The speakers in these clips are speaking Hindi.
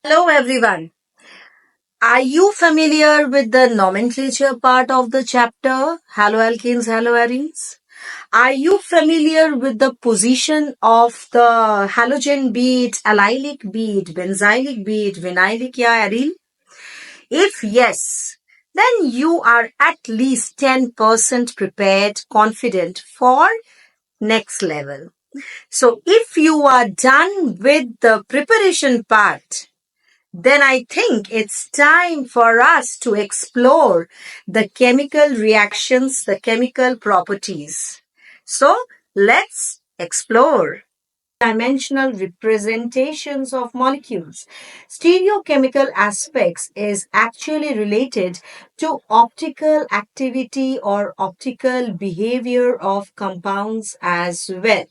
Hello everyone. Are you familiar with the nomenclature part of the chapter? Haloalkanes, haloarenes? Are you familiar with the position of the halogen, be it allylic, be it benzylic, be it vinylic या aryl? If yes, then you are at least 10% prepared, confident for next level. So if you are done with the preparation part, then I think it's time for us to explore the chemical reactions, the chemical properties. So let's explore dimensional representations of molecules. Stereochemical aspects is actually related to optical activity or optical behavior of compounds as well.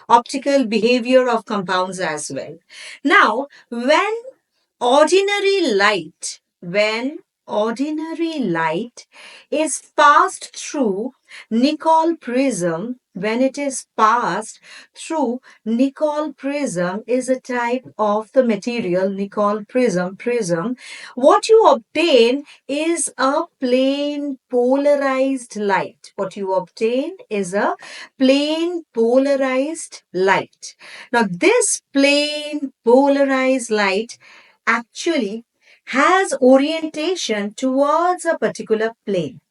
Optical behavior of compounds as well. Now, when ordinary light is passed through Nicol prism, when it is passed through Nicol prism is a type of the material Nicol prism, what you obtain is a plain polarized light. What you obtain is a plain polarized light. Now this plain polarized light actually has orientation towards a particular plane.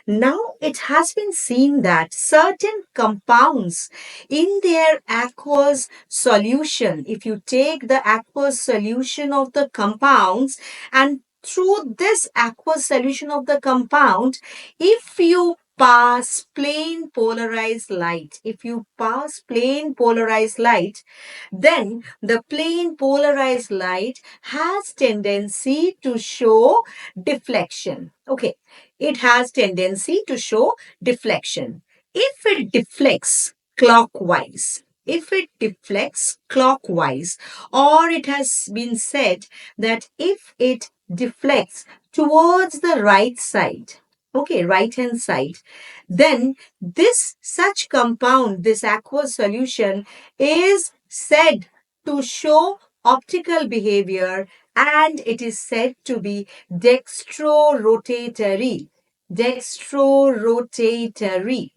Now, it has been seen that certain compounds in their aqueous solution, if you take the aqueous solution of the compounds and through this aqueous solution of the compound, if you pass plain polarized light, then the plain polarized light has tendency to show deflection. Okay, it has tendency to show deflection. If it deflects clockwise, or it has been said that if it deflects towards the right side, okay, right hand side, then this such compound, this aqueous solution is said to show optical behavior and it is said to be dextrorotatory. Dextrorotatory.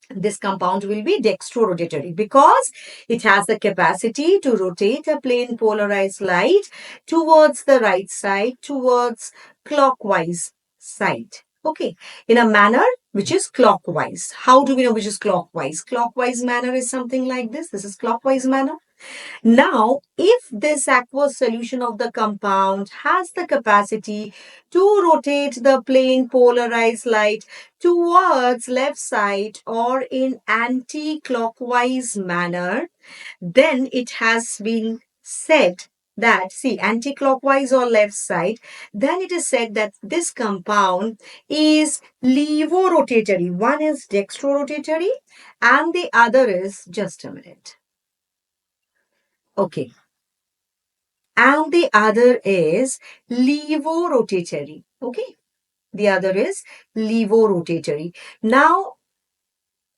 This compound will be dextrorotatory because it has the capacity to rotate a plane polarized light towards the right side, towards clockwise side. Okay, in a manner which is clockwise. How do we know which is clockwise? Clockwise manner is something like this. This is clockwise manner. Now, if this aqueous solution of the compound has the capacity to rotate the plane polarized light towards left side or in anti-clockwise manner, then it has been said that, see, anti-clockwise or left side, then it is said that this compound is levorotatory. One is dextrorotatory and the other is, just a minute. Okay. And the other is levorotatory. Okay. The other is levorotatory. Now,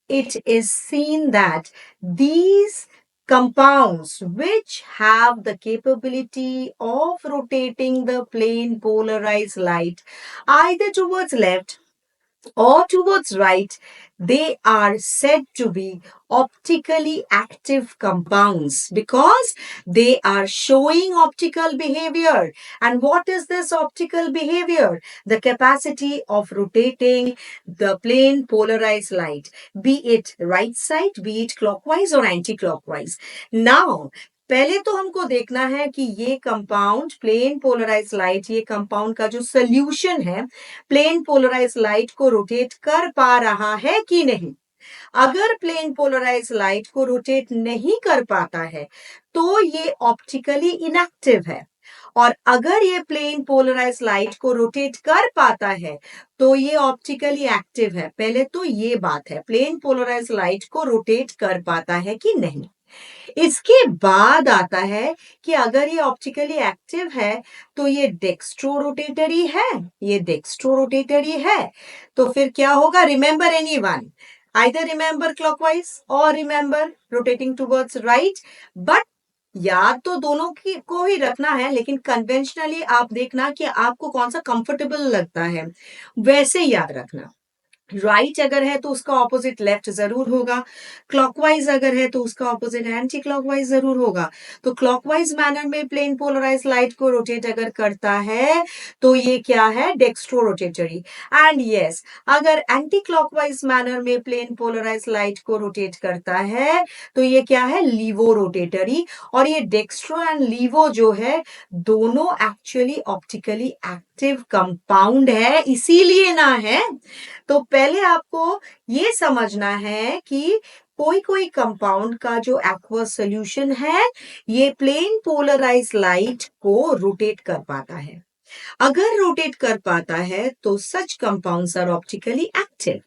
it is seen that these compounds which have the capability of rotating the plane polarized light either towards left or towards right, they are said to be optically active compounds because they are showing optical behavior. And what is this optical behavior? The capacity of rotating the plane polarized light, be it right side, be it clockwise or anti-clockwise. Now, पहले तो हमको देखना है कि ये कंपाउंड प्लेन पोलराइज लाइट, ये कंपाउंड का जो सोल्यूशन है प्लेन पोलराइज लाइट को रोटेट कर पा रहा है कि नहीं. अगर प्लेन पोलराइज लाइट को रोटेट नहीं कर पाता है तो ये ऑप्टिकली इनएक्टिव है. और अगर ये प्लेन पोलराइज लाइट को रोटेट कर पाता है तो ये ऑप्टिकली एक्टिव है. पहले तो ये बात है, प्लेन पोलराइज लाइट को रोटेट कर पाता है कि नहीं. इसके बाद आता है कि अगर ये ऑप्टिकली एक्टिव है तो ये डेक्स्ट्रोरोटेटरी है, ये डेक्स्ट्रोरोटेटरी है. तो फिर क्या होगा? Remember anyone, either remember clockwise or remember rotating towards right, but याद तो दोनों की को ही रखना है, लेकिन कन्वेंशनली आप देखना कि आपको कौन सा कंफर्टेबल लगता है, वैसे याद रखना। राइट अगर है तो उसका ऑपोजिट लेफ्ट जरूर होगा, क्लॉकवाइज अगर है तो उसका ऑपोजिट एंटी क्लॉकवाइज जरूर होगा। तो क्लॉकवाइज मैनर में प्लेन पोलराइज लाइट को रोटेट अगर करता है तो ये क्या है, डेक्स्ट्रो रोटेटरी। एंड यस, अगर एंटी क्लॉकवाइज मैनर में प्लेन पोलराइज लाइट को रोटेट करता है तो ये क्या है, लीवो रोटेटरी। और ये डेक्स्ट्रो एंड लीवो जो है दोनों एक्चुअली ऑप्टिकली एक्टिव कंपाउंड है, इसीलिए ना है। तो पहले आपको ये समझना है कि कोई कोई कंपाउंड का जो एक्वस सॉल्यूशन है ये प्लेन पोलराइज लाइट को रोटेट कर पाता है। अगर रोटेट कर पाता है तो सच कंपाउंड्स आर ऑप्टिकली एक्टिव।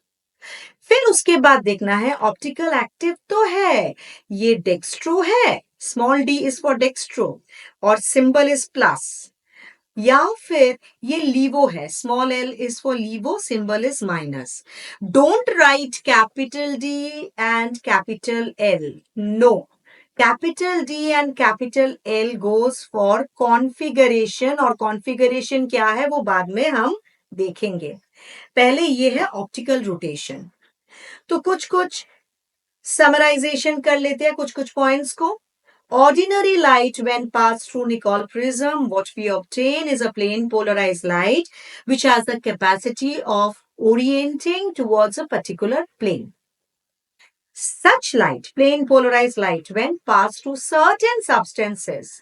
फिर उसके बाद देखना है ऑप्टिकल एक्टिव तो है, ये डेक्स्ट्रो है, small D is for dextro और सिंबल इज प्लस, या फिर ये लीवो है, small L is for levo, symbol is minus. Don't write capital D and capital L, no, capital D and capital L goes for configuration, और कॉन्फ़िगरेशन क्या है वो बाद में हम देखेंगे। पहले ये है ऑप्टिकल रोटेशन। तो कुछ कुछ समराइजेशन कर लेते हैं, कुछ कुछ पॉइंट्स को। Ordinary light, when passed through Nicol prism, what we obtain is a plane polarized light which has the capacity of orienting towards a particular plane. Such light, plane polarized light, when passed through certain substances,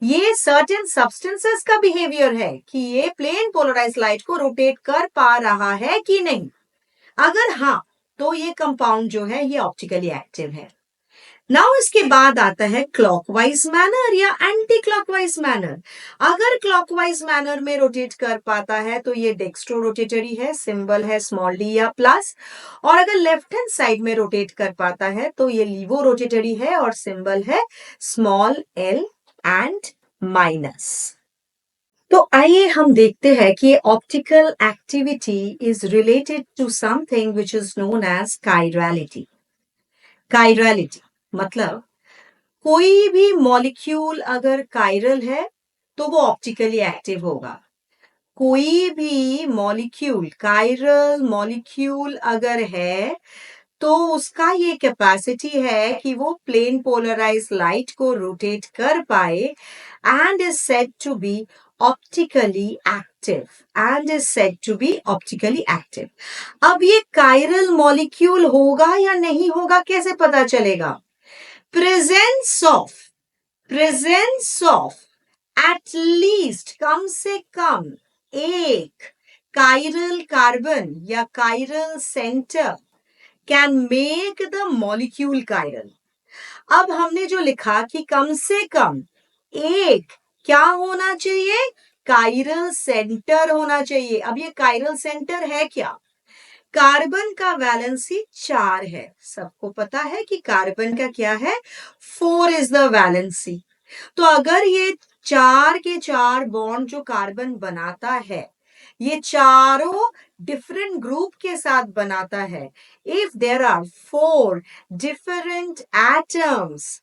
ये certain substances का behavior है कि ये plane polarized light को rotate कर पा रहा है कि नहीं। अगर हाँ, तो ये कंपाउंड जो है ये ऑप्टिकली एक्टिव है। नाउ इसके बाद आता है क्लॉकवाइज मैनर या एंटी क्लॉकवाइज मैनर। अगर क्लॉकवाइज मैनर में रोटेट कर पाता है तो ये डेक्स्ट्रो रोटेटरी है, सिंबल है स्मॉल डी या प्लस। और अगर लेफ्ट हैंड साइड में रोटेट कर पाता है तो ये लीवो रोटेटरी है और सिंबल है स्मॉल एल एंड माइनस। तो आइए हम देखते हैं कि optical activity is related to something which is known as chirality. Chirality मतलब कोई भी मॉलिक्यूल अगर कायरल है तो वो ऑप्टिकली एक्टिव होगा। कोई भी मॉलिक्यूल, कायरल मॉलिक्यूल अगर है तो उसका ये कैपेसिटी है कि वो प्लेन पोलराइज लाइट को रोटेट कर पाए and is said to be optically active, and is said to be optically active. अब ये कायरल मॉलिक्यूल होगा या नहीं होगा कैसे पता चलेगा? प्रेजेंस ऑफ एट लीस्ट, कम से कम एक कायरल कार्बन या chiral centre can make the molecule chiral. अब हमने जो लिखा कि कम से कम एक क्या होना चाहिए, कायरल सेंटर होना चाहिए। अब ये कायरल सेंटर है क्या? कार्बन का वैलेंसी 4 है, सबको पता है कि कार्बन का क्या है, 4 इज द वैलेंसी। तो अगर ये 4 के 4 बॉन्ड जो कार्बन बनाता है ये चारों डिफरेंट ग्रुप के साथ बनाता है, if there are 4 different atoms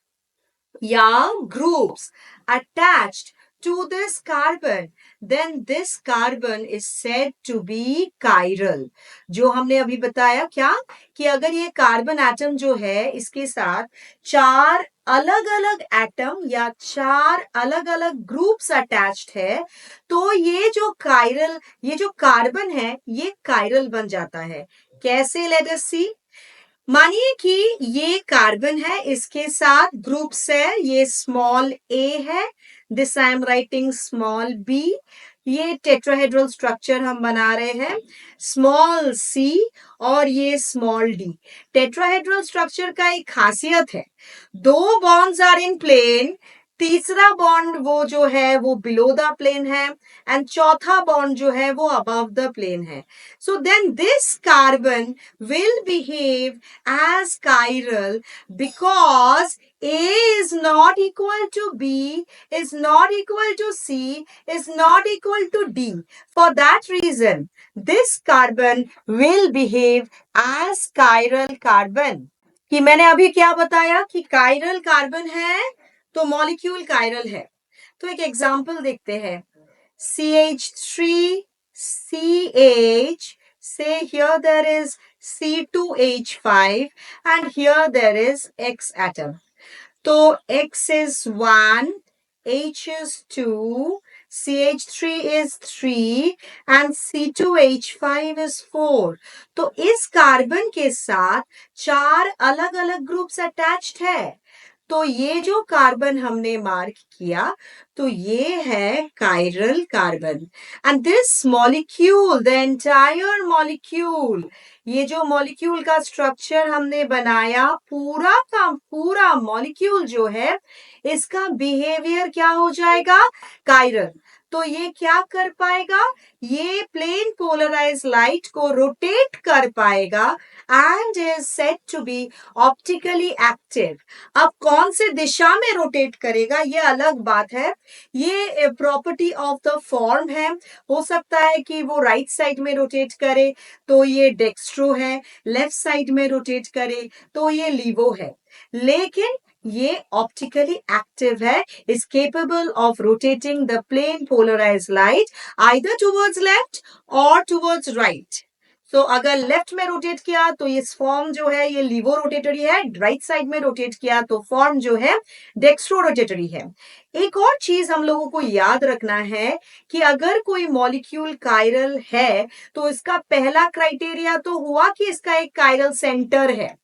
या groups attached to this carbon, then this carbon is said to be chiral। जो हमने अभी बताया क्या कि अगर ये कार्बन एटम जो है इसके साथ 4 अलग अलग एटम या 4 अलग अलग ग्रुप्स अटैच्ड है तो ये जो कायरल, ये जो कार्बन है ये कायरल बन जाता है। कैसे? लेट अस सी। मानिए कि ये कार्बन है, इसके साथ ग्रुप्स है, ये स्मॉल ए है, this I am writing small B, ये टेट्राहेड्रल स्ट्रक्चर हम बना रहे हैं, स्मॉल सी और ये स्मॉल डी। टेट्राहेड्रल स्ट्रक्चर का एक खासियत है, 2 बॉन्ड्स आर इन प्लेन, तीसरा बॉन्ड वो जो है वो बिलो द प्लेन है एंड चौथा बॉन्ड जो है वो अबव द प्लेन है। So then this carbon will behave as chiral because A is not equal to B, is not equal to C, is not equal to D. For that reason, this carbon will behave as chiral carbon। कि मैंने अभी क्या बताया कि chiral carbon है तो मॉलिक्यूल कायरल है। तो एक एग्जाम्पल देखते हैं, CH3, CH, say here there is C2H5 and here there is X atom. So X is 1, H is 2, CH3 is 3 and C2H5 is 4. तो इस कार्बन के साथ 4 अलग अलग ग्रुप्स अटैच्ड है। तो ये जो कार्बन हमने मार्क किया, तो ये है chiral carbon. And this molecule, the entire molecule, ये जो मॉलिक्यूल का स्ट्रक्चर हमने बनाया, पूरा का पूरा मॉलिक्यूल जो है, इसका बिहेवियर क्या हो जाएगा? कायरल। तो ये क्या कर पाएगा? ये प्लेन पोलराइज लाइट को रोटेट कर पाएगा and is said to be optically active. अब कौन से दिशा में रोटेट करेगा ये अलग बात है, ये प्रॉपर्टी ऑफ द फॉर्म है। हो सकता है कि वो राइट साइड में रोटेट करे तो ये डेक्स्ट्रो है, लेफ्ट साइड में रोटेट करे तो ये लीवो है, लेकिन ये ऑप्टिकली एक्टिव है, is capable of rotating the plane polarized light either towards left or towards right. तो अगर लेफ्ट में रोटेट किया तो ये फॉर्म जो है ये लीवो रोटेटरी है, राइट साइड में रोटेट किया तो फॉर्म जो है डेक्स्ट्रो रोटेटरी है। एक और चीज हम लोगों को याद रखना है कि अगर कोई मॉलिक्यूल कायरल है तो इसका पहला क्राइटेरिया तो हुआ कि इसका एक कायरल सेंटर है।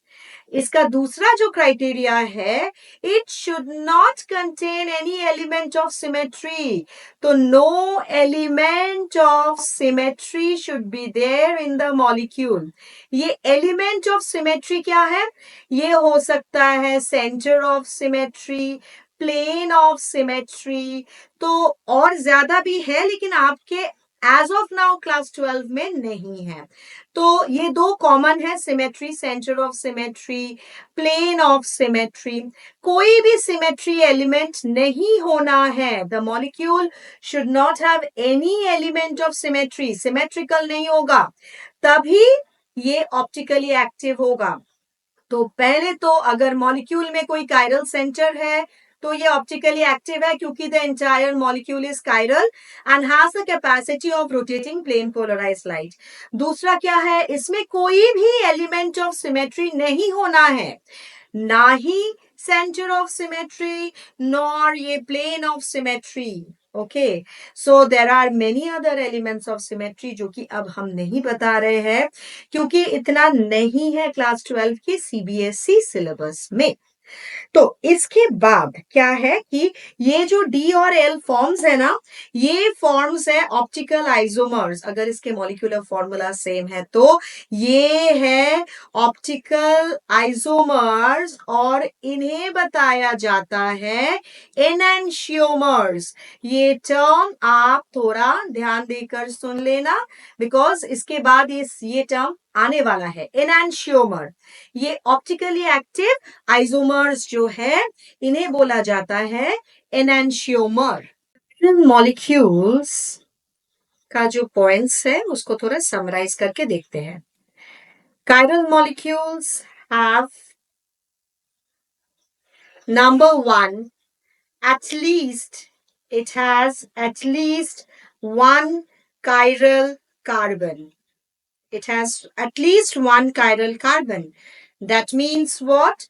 इसका दूसरा जो क्राइटेरिया है, it should not contain any element of symmetry. तो no element of symmetry should be there in the molecule. ये एलिमेंट ऑफ सिमेट्री क्या है? ये हो सकता है centre of symmetry, plane of symmetry, तो और ज्यादा भी है, लेकिन आपके एज ऑफ नाउ क्लास 12 में नहीं है। तो ये दो कॉमन है, symmetry, centre of symmetry, plane of symmetry. कोई भी सिमेट्री एलिमेंट नहीं होना है। The molecule should not have any element of symmetry, symmetrical नहीं होगा, तभी ये ऑप्टिकली एक्टिव होगा। तो पहले तो अगर मॉलिक्यूल में कोई कायरल सेंटर है तो ये ऑप्टिकली एक्टिव है, क्योंकि the entire molecule is chiral and has the capacity of rotating plane polarised light. दूसरा क्या है, इसमें कोई भी एलिमेंट ऑफ सिमेट्री नहीं होना है, ना ही सेंटर ऑफ सिमेट्री नॉर ये plane of symmetry. Okay, so there are many other elements of symmetry जो कि अब हम नहीं बता रहे हैं क्योंकि इतना नहीं है क्लास 12 की सीबीएसई सिलेबस में। तो इसके बाद क्या है कि ये जो डी और एल फॉर्म्स है ना, ये फॉर्म्स है ऑप्टिकल आइसोमर्स। अगर इसके मॉलिक्यूलर फॉर्मूला सेम है तो ये है ऑप्टिकल आइसोमर्स और इन्हें बताया जाता है एनेंशियोमर्स। ये टर्म आप थोड़ा ध्यान देकर सुन लेना, बिकॉज इसके बाद ये टर्म आने वाला है, एनेंशियोमर। ये ऑप्टिकली एक्टिव आइसोमर्स जो है इन्हें बोला जाता है एनेंशियोमर। मॉलिक्यूल्स का जो पॉइंट्स है उसको थोड़ा समराइज करके देखते हैं। Chiral molecules have number 1, at least it has at least one chiral carbon. It has at least one chiral carbon. That means what?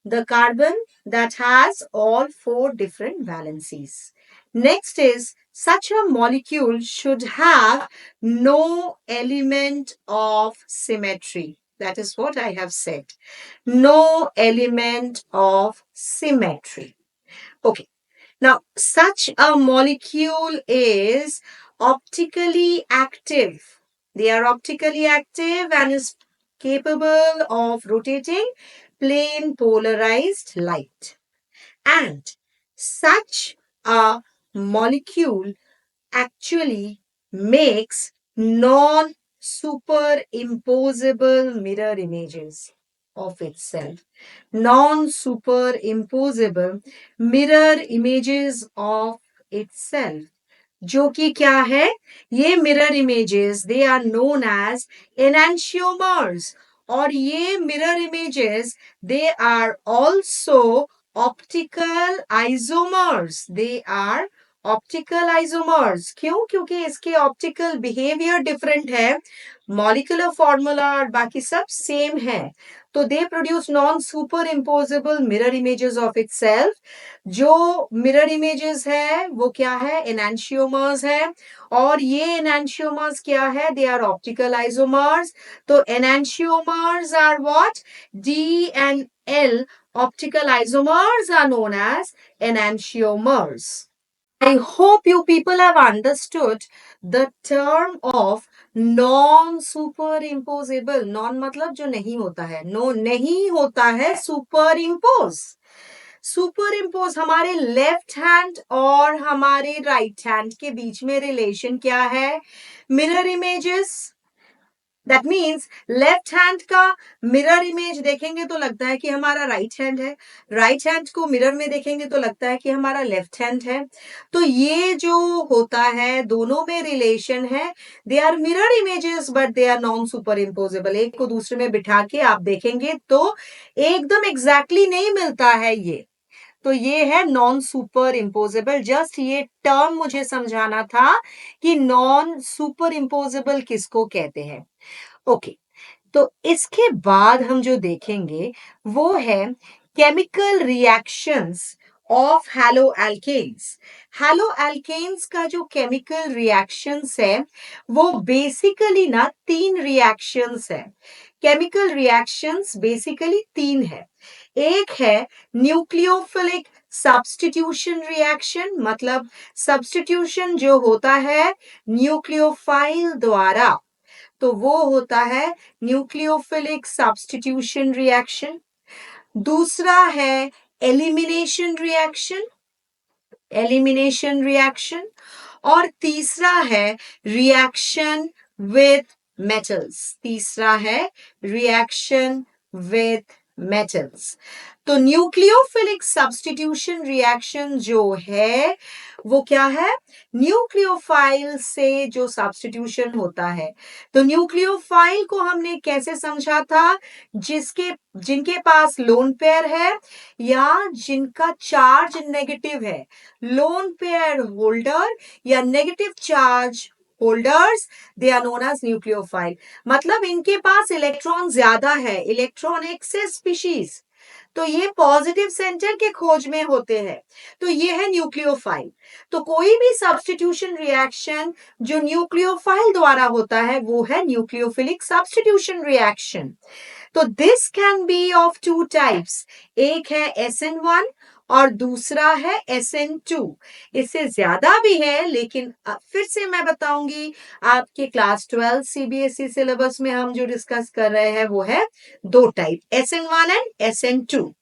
The carbon that has all 4 different valencies. Next is, such a molecule should have no element of symmetry. That is what I have said. No element of symmetry. Okay. Now, such a molecule is optically active. They are optically active and is capable of rotating plane polarized light. And such a molecule actually makes non-superimposable mirror images of itself. Non-superimposable mirror images of itself. जो कि क्या है, ये mirror images they are known as enantiomers, और ये mirror images they are also optical isomers, they are optical isomers. क्यों? क्योंकि इसके ऑप्टिकल बिहेवियर डिफरेंट है, मॉलिक्यूलर फॉर्मूला और बाकी सब सेम है। तो they produce non superimposable mirror images of itself. जो मिरर इमेजेस है वो क्या है? एनांशियोमर्स है। और ये एनांशियोमर्स क्या है? They are optical isomers. तो enantiomers are what? D and L optical isomers are known as enantiomers. I hope you people have understood the term of non-superimposable. Non मतलब जो नहीं होता है, no नहीं होता है superimpose. सुपरइम्पोज हमारे लेफ्ट हैंड और हमारे राइट हैंड के बीच में रिलेशन क्या है? Mirror images. That means left hand का मिरर इमेज देखेंगे तो लगता है कि हमारा राइट हैंड है, राइट हैंड को मिरर में देखेंगे तो लगता है कि हमारा लेफ्ट हैंड है। तो ये जो होता है दोनों में रिलेशन है, they are mirror images but they are non superimposable. एक को दूसरे में बिठा के आप देखेंगे तो एकदम एग्जैक्टली नहीं मिलता है ये। तो ये है नॉन सुपर इम्पोजेबल। जस्ट ये टर्म मुझे समझाना था कि नॉन सुपर इम्पोजेबल किसको कहते हैं। ओके, तो इसके बाद हम जो देखेंगे वो है chemical reactions of haloalkanes. Haloalkanes का जो केमिकल रिएक्शंस है वो बेसिकली ना 3 रिएक्शंस है। केमिकल रिएक्शंस बेसिकली 3 है। एक है न्यूक्लियोफिलिक सब्स्टिट्यूशन रिएक्शन, मतलब सब्स्टिट्यूशन जो होता है न्यूक्लियोफाइल द्वारा, तो वो होता है न्यूक्लियोफिलिक सब्स्टिट्यूशन रिएक्शन। दूसरा है एलिमिनेशन रिएक्शन, एलिमिनेशन रिएक्शन। और तीसरा है रिएक्शन विथ मेटल्स, तीसरा है रिएक्शन विथ मेटल्स। तो न्यूक्लियोफिलिक सब्स्टिट्यूशन रिएक्शन जो है वो क्या है? न्यूक्लियोफाइल से जो सब्स्टिट्यूशन होता है। तो न्यूक्लियोफाइल को हमने कैसे समझा था? जिनके पास लोन पेयर है या जिनका चार्ज नेगेटिव है, लोन पेयर होल्डर या negative charge holders, they are known as nucleophile. मतलब इनके पास इलेक्ट्रॉन ज्यादा है, इलेक्ट्रॉन एक्सेस स्पीशीज, तो ये पॉजिटिव सेंटर के खोज में होते हैं। तो ये है न्यूक्लियोफाइल। तो कोई भी सब्स्टिट्यूशन रिएक्शन जो न्यूक्लियोफाइल द्वारा होता है वो है न्यूक्लियोफिलिक सब्स्टिट्यूशन रिएक्शन। तो this can be of 2 types, एक है SN1 और दूसरा है SN2। इससे ज्यादा भी है लेकिन फिर से मैं बताऊंगी, आपके क्लास 12 CBSE सिलेबस में हम जो डिस्कस कर रहे हैं वो है 2 type, SN1 and SN2।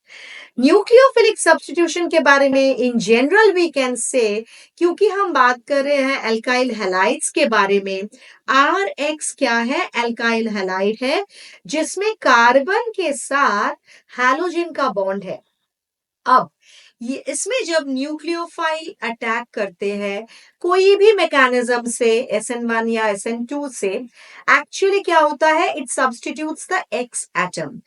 Nucleophilic substitution के बारे में इन जनरल वी कैन से, क्योंकि हम बात कर रहे हैं एल्काइल हैलाइड्स के बारे में। RX क्या है? एल्काइल हैलाइड है जिसमें कार्बन के साथ हैलोजन का बॉन्ड है। अब ये इसमें जब न्यूक्लियोफाइल अटैक करते हैं कोई भी मैकेनिज्म से, SN1 या SN2 से, एक्चुअली क्या होता है? It substitutes the X atom.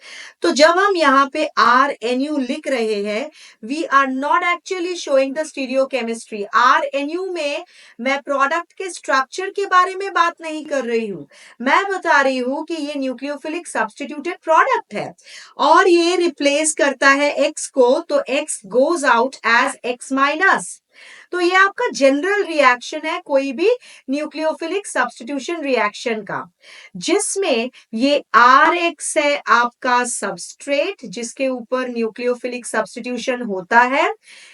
तो जब हम यहाँ पे RNU लिख रहे हैं, we are not actually showing the stereochemistry. RNU में मैं प्रोडक्ट के स्ट्रक्चर के बारे में बात नहीं कर रही हूँ, मैं बता रही हूँ कि ये न्यूक्लियोफिलिक सब्स्टिट्यूटेड प्रोडक्ट है और ये रिप्लेस करता है X को, तो X goes out as X minus. तो ये आपका जनरल रिएक्शन है कोई भी न्यूक्लियोफिलिक सब्स्टिट्यूशन रिएक्शन का, जिसमें ये RX है आपका सबस्ट्रेट जिसके ऊपर न्यूक्लियोफिलिक सब्स्टिट्यूशन होता है।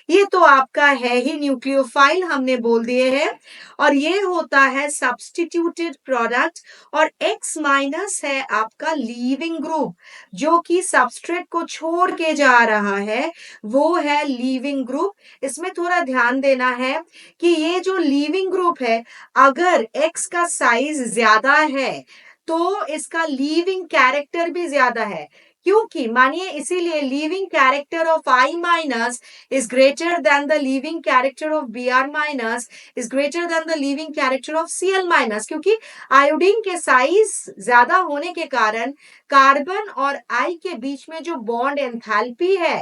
ये तो आपका है ही न्यूक्लियोफाइल, हमने बोल दिए हैं। और ये होता है सब्स्टिट्यूटेड प्रोडक्ट। और X माइनस है आपका लीविंग ग्रुप, जो कि सबस्ट्रेट को छोड़ के जा रहा है, वो है लीविंग ग्रुप। इसमें थोड़ा ध्यान देना है कि ये जो लीविंग ग्रुप है, अगर X का साइज ज्यादा है तो इसका लीविंग कैरेक्टर भी ज्यादा है। क्योंकि मानिए इसीलिए leaving character of I minus is greater than the leaving character of Br minus is greater than the leaving character of Cl minus, क्योंकि आयोडीन के साइज ज्यादा होने के कारण कार्बन और I के बीच में जो बॉन्ड एंथैल्पी है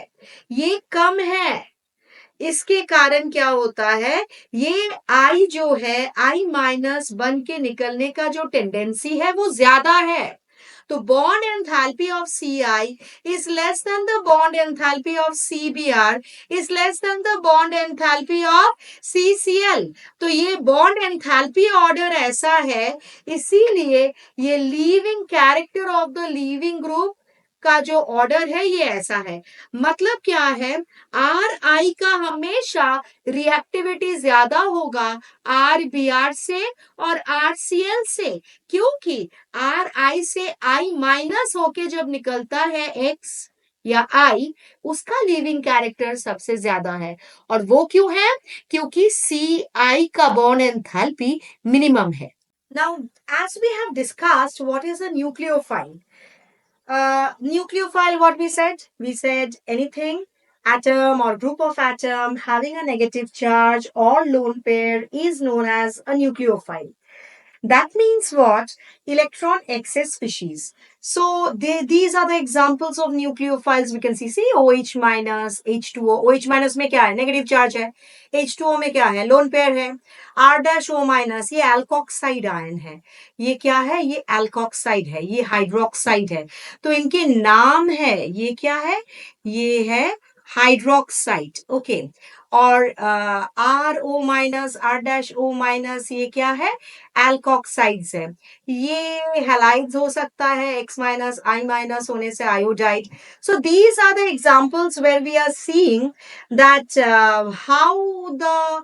ये कम है। इसके कारण क्या होता है, ये I जो है I माइनस बन के निकलने का जो टेंडेंसी है वो ज्यादा है। तो bond enthalpy of Ci is less than the bond enthalpy of Cbr is less than the bond enthalpy of CCl। तो ये बॉन्ड एंथैल्पी ऑर्डर ऐसा है, इसीलिए ये leaving character of the leaving group का जो ऑर्डर है ये ऐसा है। मतलब क्या है, आर आई का हमेशा रिएक्टिविटी ज्यादा होगा आर बी आर से और आर सी एल से, क्योंकि आर आई से आई माइनस होके जब निकलता है एक्स या आई, उसका लीविंग कैरेक्टर सबसे ज्यादा है। और वो क्यों है, क्योंकि सी आई का बॉन्ड एंथैल्पी मिनिमम है। Now as we have discussed what is a nucleophile, nucleophile, what we said? We said anything, atom or group of atom having a negative charge or lone pair is known as a nucleophile. That means what? Electron excess species. So these are the examples of nucleophiles we can see. See OH minus, H2O. OH minus में क्या है? Negative charge है. H2O में क्या है? Lone pair है. R dash O minus ये alkoxide ion है. ये क्या है? ये alkoxide है. ये hydroxide है. तो इनके नाम है. ये क्या है? ये है हाइड्रोक्साइड। ओके, और R O minus, R dash O minus ये क्या है? एल्कोक्साइड्स है। ये हैलाइड्स हो सकता है, एक्स माइनस आई माइनस होने से iodide. So these are the examples where we are seeing that how the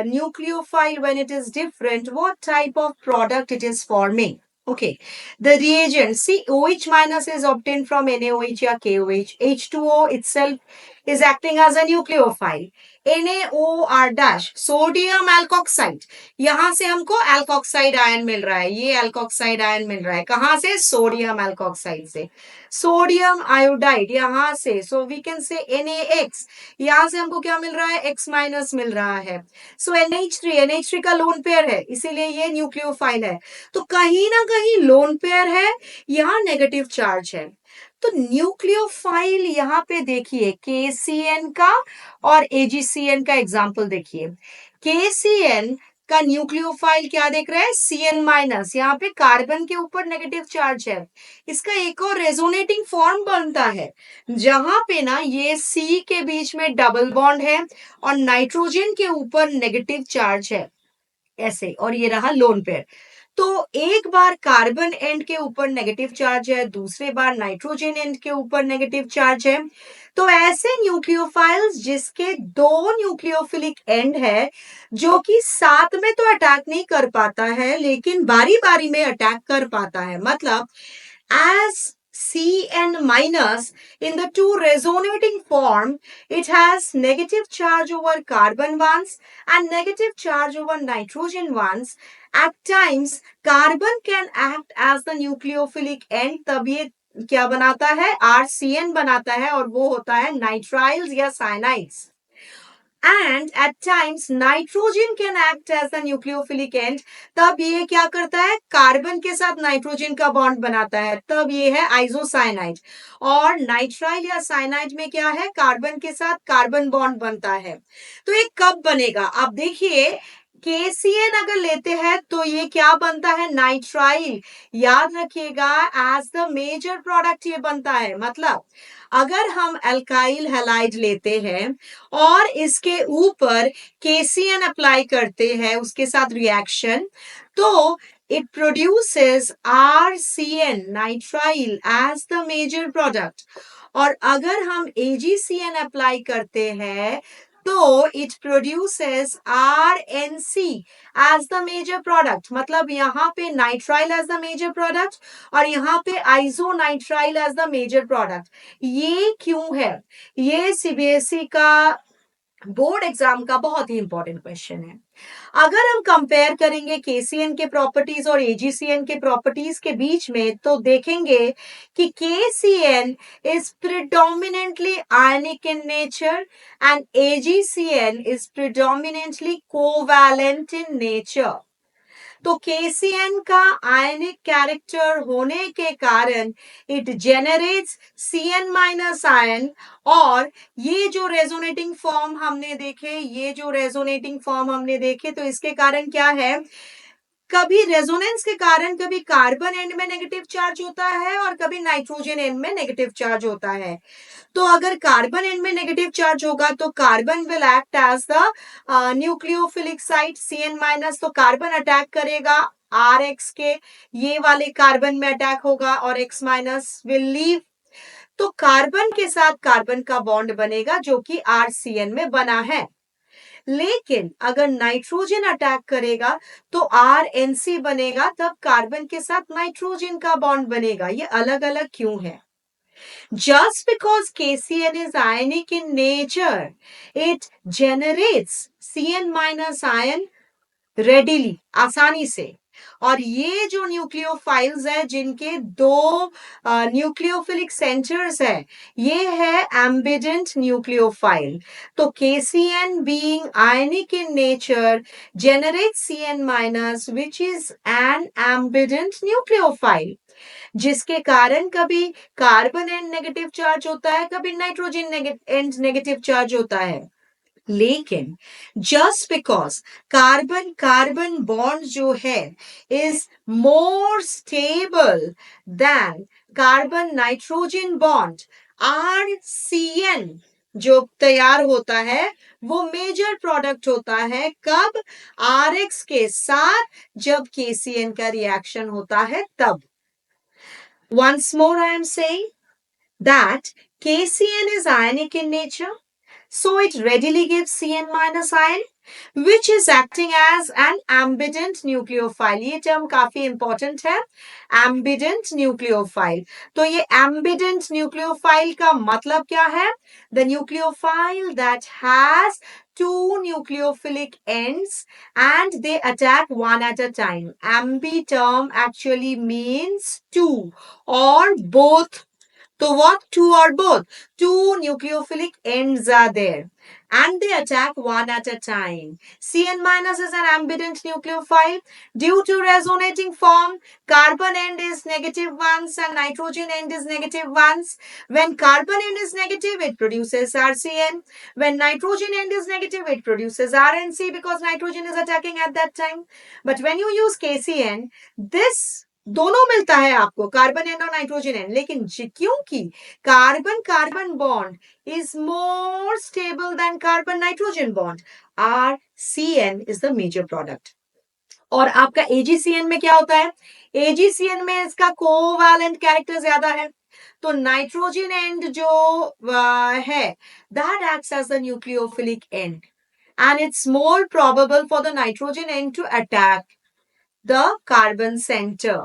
nucleophile, when it is different, what type of product it is forming. Okay, the reagent, see OH minus is obtained from NaOH या KOH. H2O itself is acting as a nucleophile. NaOR dash sodium alkoxide, यहां से हमको एल्कोक्साइड आयन मिल रहा है, ये एल्कोक्साइड आयन मिल रहा है कहां से? सोडियम एल्कोक्साइड से। सोडियम आयोडाइड यहां से, so we can say NaX, यहां से हमको क्या मिल रहा है? X माइनस मिल रहा है। सो NH3 का लोन पेयर है, इसीलिए ये न्यूक्लियोफाइल है। तो कहीं ना कहीं लोन पेयर है, यहाँ नेगेटिव चार्ज है। तो न्यूक्लियोफाइल यहाँ पे देखिए KCN का और AgCN का एग्जाम्पल देखिए। KCN का न्यूक्लियोफाइल क्या देख रहा है? Cn माइनस, यहाँ पे कार्बन के ऊपर नेगेटिव चार्ज है। इसका एक और रेजोनेटिंग फॉर्म बनता है जहां पे ना ये C के बीच में डबल बॉन्ड है और नाइट्रोजन के ऊपर नेगेटिव चार्ज है ऐसे, और ये रहा लोन पेयर। तो एक बार कार्बन एंड के ऊपर नेगेटिव चार्ज है, दूसरे बार नाइट्रोजन एंड के ऊपर नेगेटिव चार्ज है। तो ऐसे न्यूक्लियोफाइल्स जिसके दो न्यूक्लियोफिलिक एंड है, जो कि साथ में तो अटैक नहीं कर पाता है लेकिन बारी बारी में अटैक कर पाता है। मतलब as Cn minus in the two resonating form, it has negative charge over carbon ones and negative charge over nitrogen ones. At times, carbon can act as the nucleophilic end, तब ये क्या बनाता है? RCN बनाता है और वो होता है नाइट्राइल्स या cyanides. And at times nitrogen can act as the nucleophilic end, तब ये क्या करता है? कार्बन के साथ नाइट्रोजन का बॉन्ड बनाता है, तब ये है आइसोसाइनाइड। और नाइट्राइल या साइनाइड में क्या है? कार्बन के साथ कार्बन बॉन्ड बनता है। तो ये कब बनेगा? आप देखिए KCN अगर लेते हैं तो ये क्या बनता है? नाइट्राइल। याद रखिएगा एज द मेजर प्रोडक्ट ये बनता है। मतलब अगर हम अल्काइल हैलाइड लेते हैं और इसके ऊपर KCN अप्लाई करते हैं उसके साथ रिएक्शन, तो it produces RCN nitrile as the major product। और अगर हम AgCN अप्लाई करते हैं तो it produces RNC as the major product। मतलब यहाँ पे nitrile as the major product और यहाँ पे आइसोनाइट्राइल as the major product। ये क्यों है? ये CBSE का बोर्ड एग्जाम का बहुत ही इंपॉर्टेंट क्वेश्चन है। अगर हम कंपेयर करेंगे केसीएन के प्रॉपर्टीज और एजीसीएन के प्रॉपर्टीज के बीच में, तो देखेंगे कि KCN is predominantly ionic in nature and AgCN is predominantly covalent in nature. तो केसीएन का आयनिक कैरेक्टर होने के कारण it generates CN minus ion, और ये जो रेजोनेटिंग फॉर्म हमने देखे, तो इसके कारण क्या है, कभी रेजोनेंस के कारण कभी कार्बन एंड में नेगेटिव चार्ज होता है और कभी नाइट्रोजन एंड में नेगेटिव चार्ज होता है। तो अगर कार्बन एंड में नेगेटिव चार्ज होगा तो carbon will act as the nucleophilic site CN minus, तो कार्बन अटैक करेगा आर एक्स के, ये वाले कार्बन में अटैक होगा और एक्स माइनस विल लीव। तो कार्बन के साथ कार्बन का बॉन्ड बनेगा जो कि आरसीएन में बना है। लेकिन अगर नाइट्रोजन अटैक करेगा तो आरएनसी बनेगा, तब कार्बन के साथ नाइट्रोजन का बॉन्ड बनेगा। ये अलग अलग क्यों है? Just because KCN is ionic in nature, it generates CN minus ion readily, आसानी से। और ये जो न्यूक्लियोफाइल्स है जिनके दो न्यूक्लियोफिलिक सेंटर्स है, ये है एम्बिडेंट न्यूक्लियोफाइल। तो KCN being ionic in nature generates CN minus, which is an ambident nucleophile, जिसके कारण कभी कार्बन एंड नेगेटिव चार्ज होता है, कभी नाइट्रोजन एंड नेगेटिव चार्ज होता है। लेकिन just because carbon carbon bond जो है is more stable than carbon nitrogen bond, RCN जो तैयार होता है वो मेजर प्रोडक्ट होता है कब? आरएक्स के साथ, जब केसीएन का रिएक्शन होता है तब। Once more, I am saying that KCN is ionic in nature, so it readily gives Cn minus ion, which is acting as an ambident nucleophile. ये term काफी important है, ambident nucleophile. तो ये ambident nucleophile का मतलब क्या है? The nucleophile that has two nucleophilic ends and they attack one at a time. Ambi term actually means two or both. So what? Two or both? Two nucleophilic ends are there and they attack one at a time. Cn minus is an ambident nucleophile. Due to resonating form, carbon end is negative ones and nitrogen end is negative ones. When carbon end is negative, it produces RCN. When nitrogen end is negative, it produces RNC because nitrogen is attacking at that time. But when you use KCN, this दोनों मिलता है आपको, कार्बन एंड और नाइट्रोजन एंड, लेकिन क्योंकि carbon carbon bond is more stable than carbon nitrogen bond, RCN is the major product. और आपका एजीसीएन में क्या होता है? एजीसीएन में इसका कोवैलेंट कैरेक्टर ज्यादा है, तो नाइट्रोजन एंड जो है that acts as the nucleophilic end and it's more probable for the nitrogen end to attack the carbon center,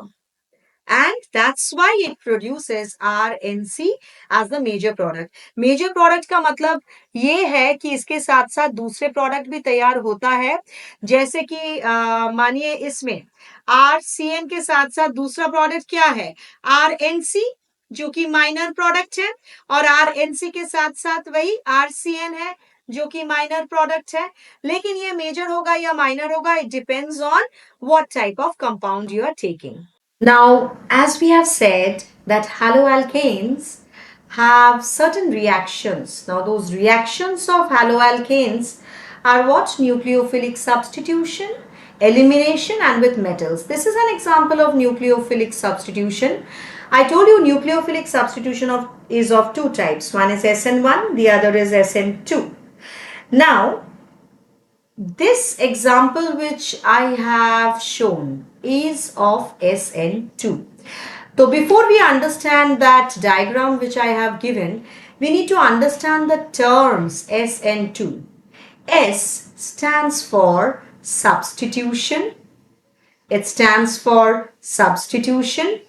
and that's why it produces RNC as the major product. Major product का मतलब ये है कि इसके साथ साथ दूसरे प्रोडक्ट भी तैयार होता है, जैसे कि मानिए इसमें RCN के साथ साथ दूसरा प्रोडक्ट क्या है? RNC जो कि माइनर प्रोडक्ट है, और RNC के साथ साथ वही RCN है जो कि माइनर प्रोडक्ट है। लेकिन ये मेजर होगा या माइनर होगा, it depends on what type of compound you are taking. Now, as we have said that haloalkanes have certain reactions. Now, those reactions of haloalkanes are what? Nucleophilic substitution, elimination, and with metals. This is an example of nucleophilic substitution. I told you nucleophilic substitution is of two types. One is SN1, the other is SN2. Now, this example which I have shown is of SN2. So before we understand that diagram which I have given, we need to understand the terms SN2. S stands for substitution. It stands for substitution.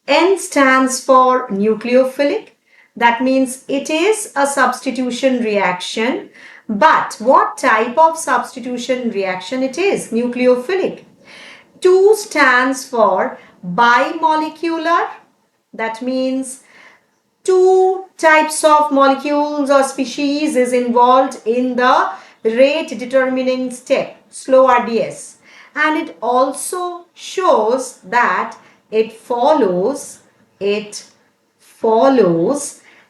N stands for nucleophilic. That means it is a substitution reaction But what type of substitution reaction it is? Nucleophilic. 2 stands for bimolecular. That means two types of molecules or species is involved in the rate determining step, slow RDS. And it also shows that it follows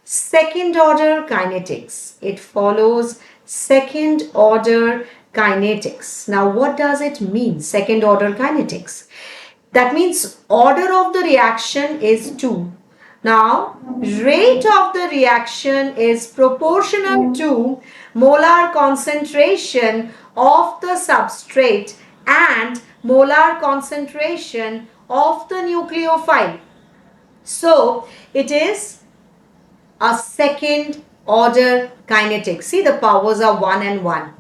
second order kinetics. It follows second order kinetics. Now, what does it mean, second order kinetics? That means order of the reaction is 2. Now, rate of the reaction is proportional to molar concentration of the substrate and molar concentration of the nucleophile. So, it is a second order kinetic. See, the powers are 1 and 1.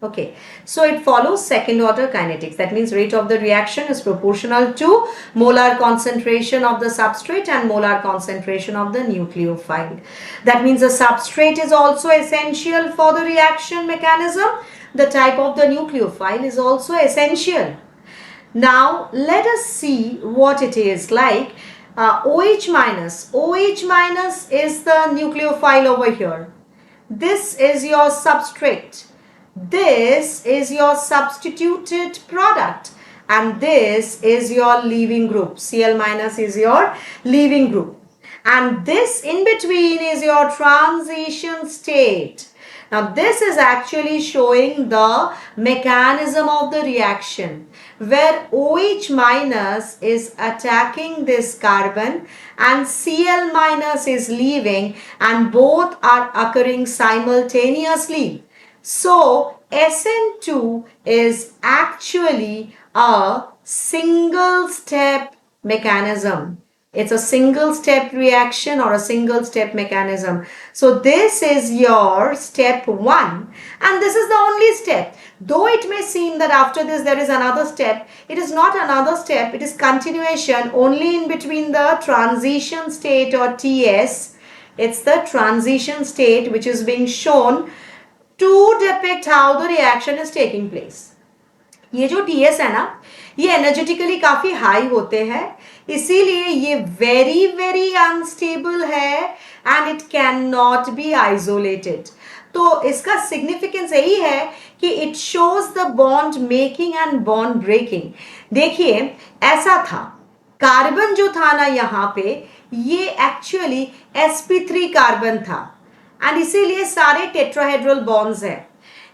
Okay, so it follows second order kinetics. That means rate of the reaction is proportional to molar concentration of the substrate and molar concentration of the nucleophile. That means the substrate is also essential for the reaction mechanism. The type of the nucleophile is also essential. Now let us see what it is like. OH minus. OH minus is the nucleophile over here. This is your substrate. This is your substituted product. And this is your leaving group. Cl minus is your leaving group. And this in between is your transition state. Now this is actually showing the mechanism of the reaction where OH minus is attacking this carbon and Cl minus is leaving, and both are occurring simultaneously. So SN2 is actually a single step mechanism. It's a single step reaction or a single step mechanism. So this is your step 1 and this is the only step. Though it may seem that after this there is another step, it is not another step. It is continuation only in between the transition state or TS. It's the transition state which is being shown to depict how the reaction is taking place. ये जो TS है ना, ये एनर्जेटिकली काफी हाई होते हैं, इसीलिए ये वेरी वेरी अनस्टेबल है and it can not be isolated. तो इसका सिग्निफिकेंस यही है कि it shows the bond making and bond breaking. देखिए ऐसा था, कार्बन जो था ना यहाँ पे, ये एक्चुअली sp3 कार्बन था एंड इसीलिए सारे टेट्राहेड्रल बॉन्ड्स हैं.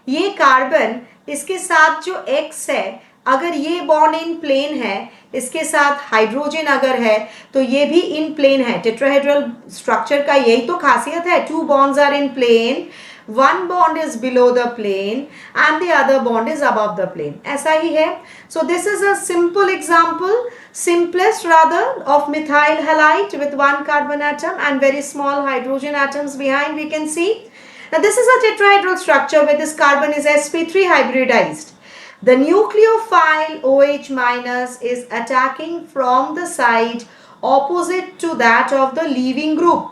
ये कार्बन इसके साथ जो X है, अगर ये बॉन्ड इन प्लेन है, इसके साथ हाइड्रोजन अगर है तो ये भी इन प्लेन है. टेट्राहेड्रल स्ट्रक्चर का यही तो खासियत है. 2 bonds are in plane, 1 bond is below the plane and the other bond is above the plane. ऐसा ही है. So this is a simple example, simplest rather, of methyl halide with 1 carbon atom and very small hydrogen atoms behind, we can see. Now this is a tetrahedral structure where this carbon is sp3 hybridized. The nucleophile OH minus is attacking from the side opposite to that of the leaving group.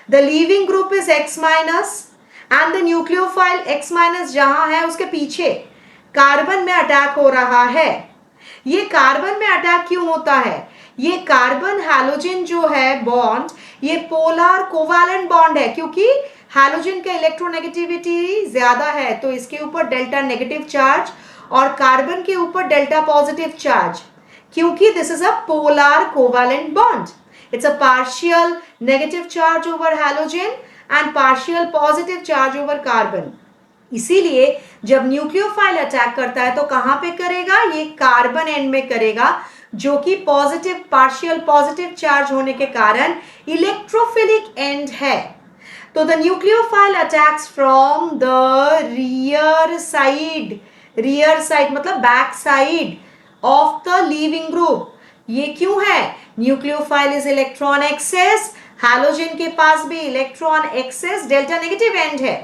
The leaving group is X minus and the nucleophile X minus जहाँ है उसके पीछे कार्बन में अटैक हो रहा है. ये कार्बन में अटैक क्यों होता है? ये कार्बन हैलोजन जो है बॉन्ड, ये पोलर कोवैलेंट बॉन्ड है, क्योंकि हैलोजन का इलेक्ट्रोनेगेटिविटी ज्यादा है तो इसके ऊपर डेल्टा नेगेटिव चार्ज और कार्बन के ऊपर डेल्टा पॉजिटिव चार्ज, क्योंकि this is a polar covalent bond. It's a partial negative charge over halogen and partial positive charge over carbon. इसीलिए जब न्यूक्लियोफाइल अटैक करता है तो कहां पे करेगा? ये कार्बन एंड में करेगा, जो कि पॉजिटिव पार्शियल पॉजिटिव चार्ज होने के कारण इलेक्ट्रोफिलिक एंड है. तो the nucleophile attacks from the rear side मतलब back side of the leaving group. ये क्यों है? Nucleophile is electron excess, halogen के पास भी electron excess, delta negative end है,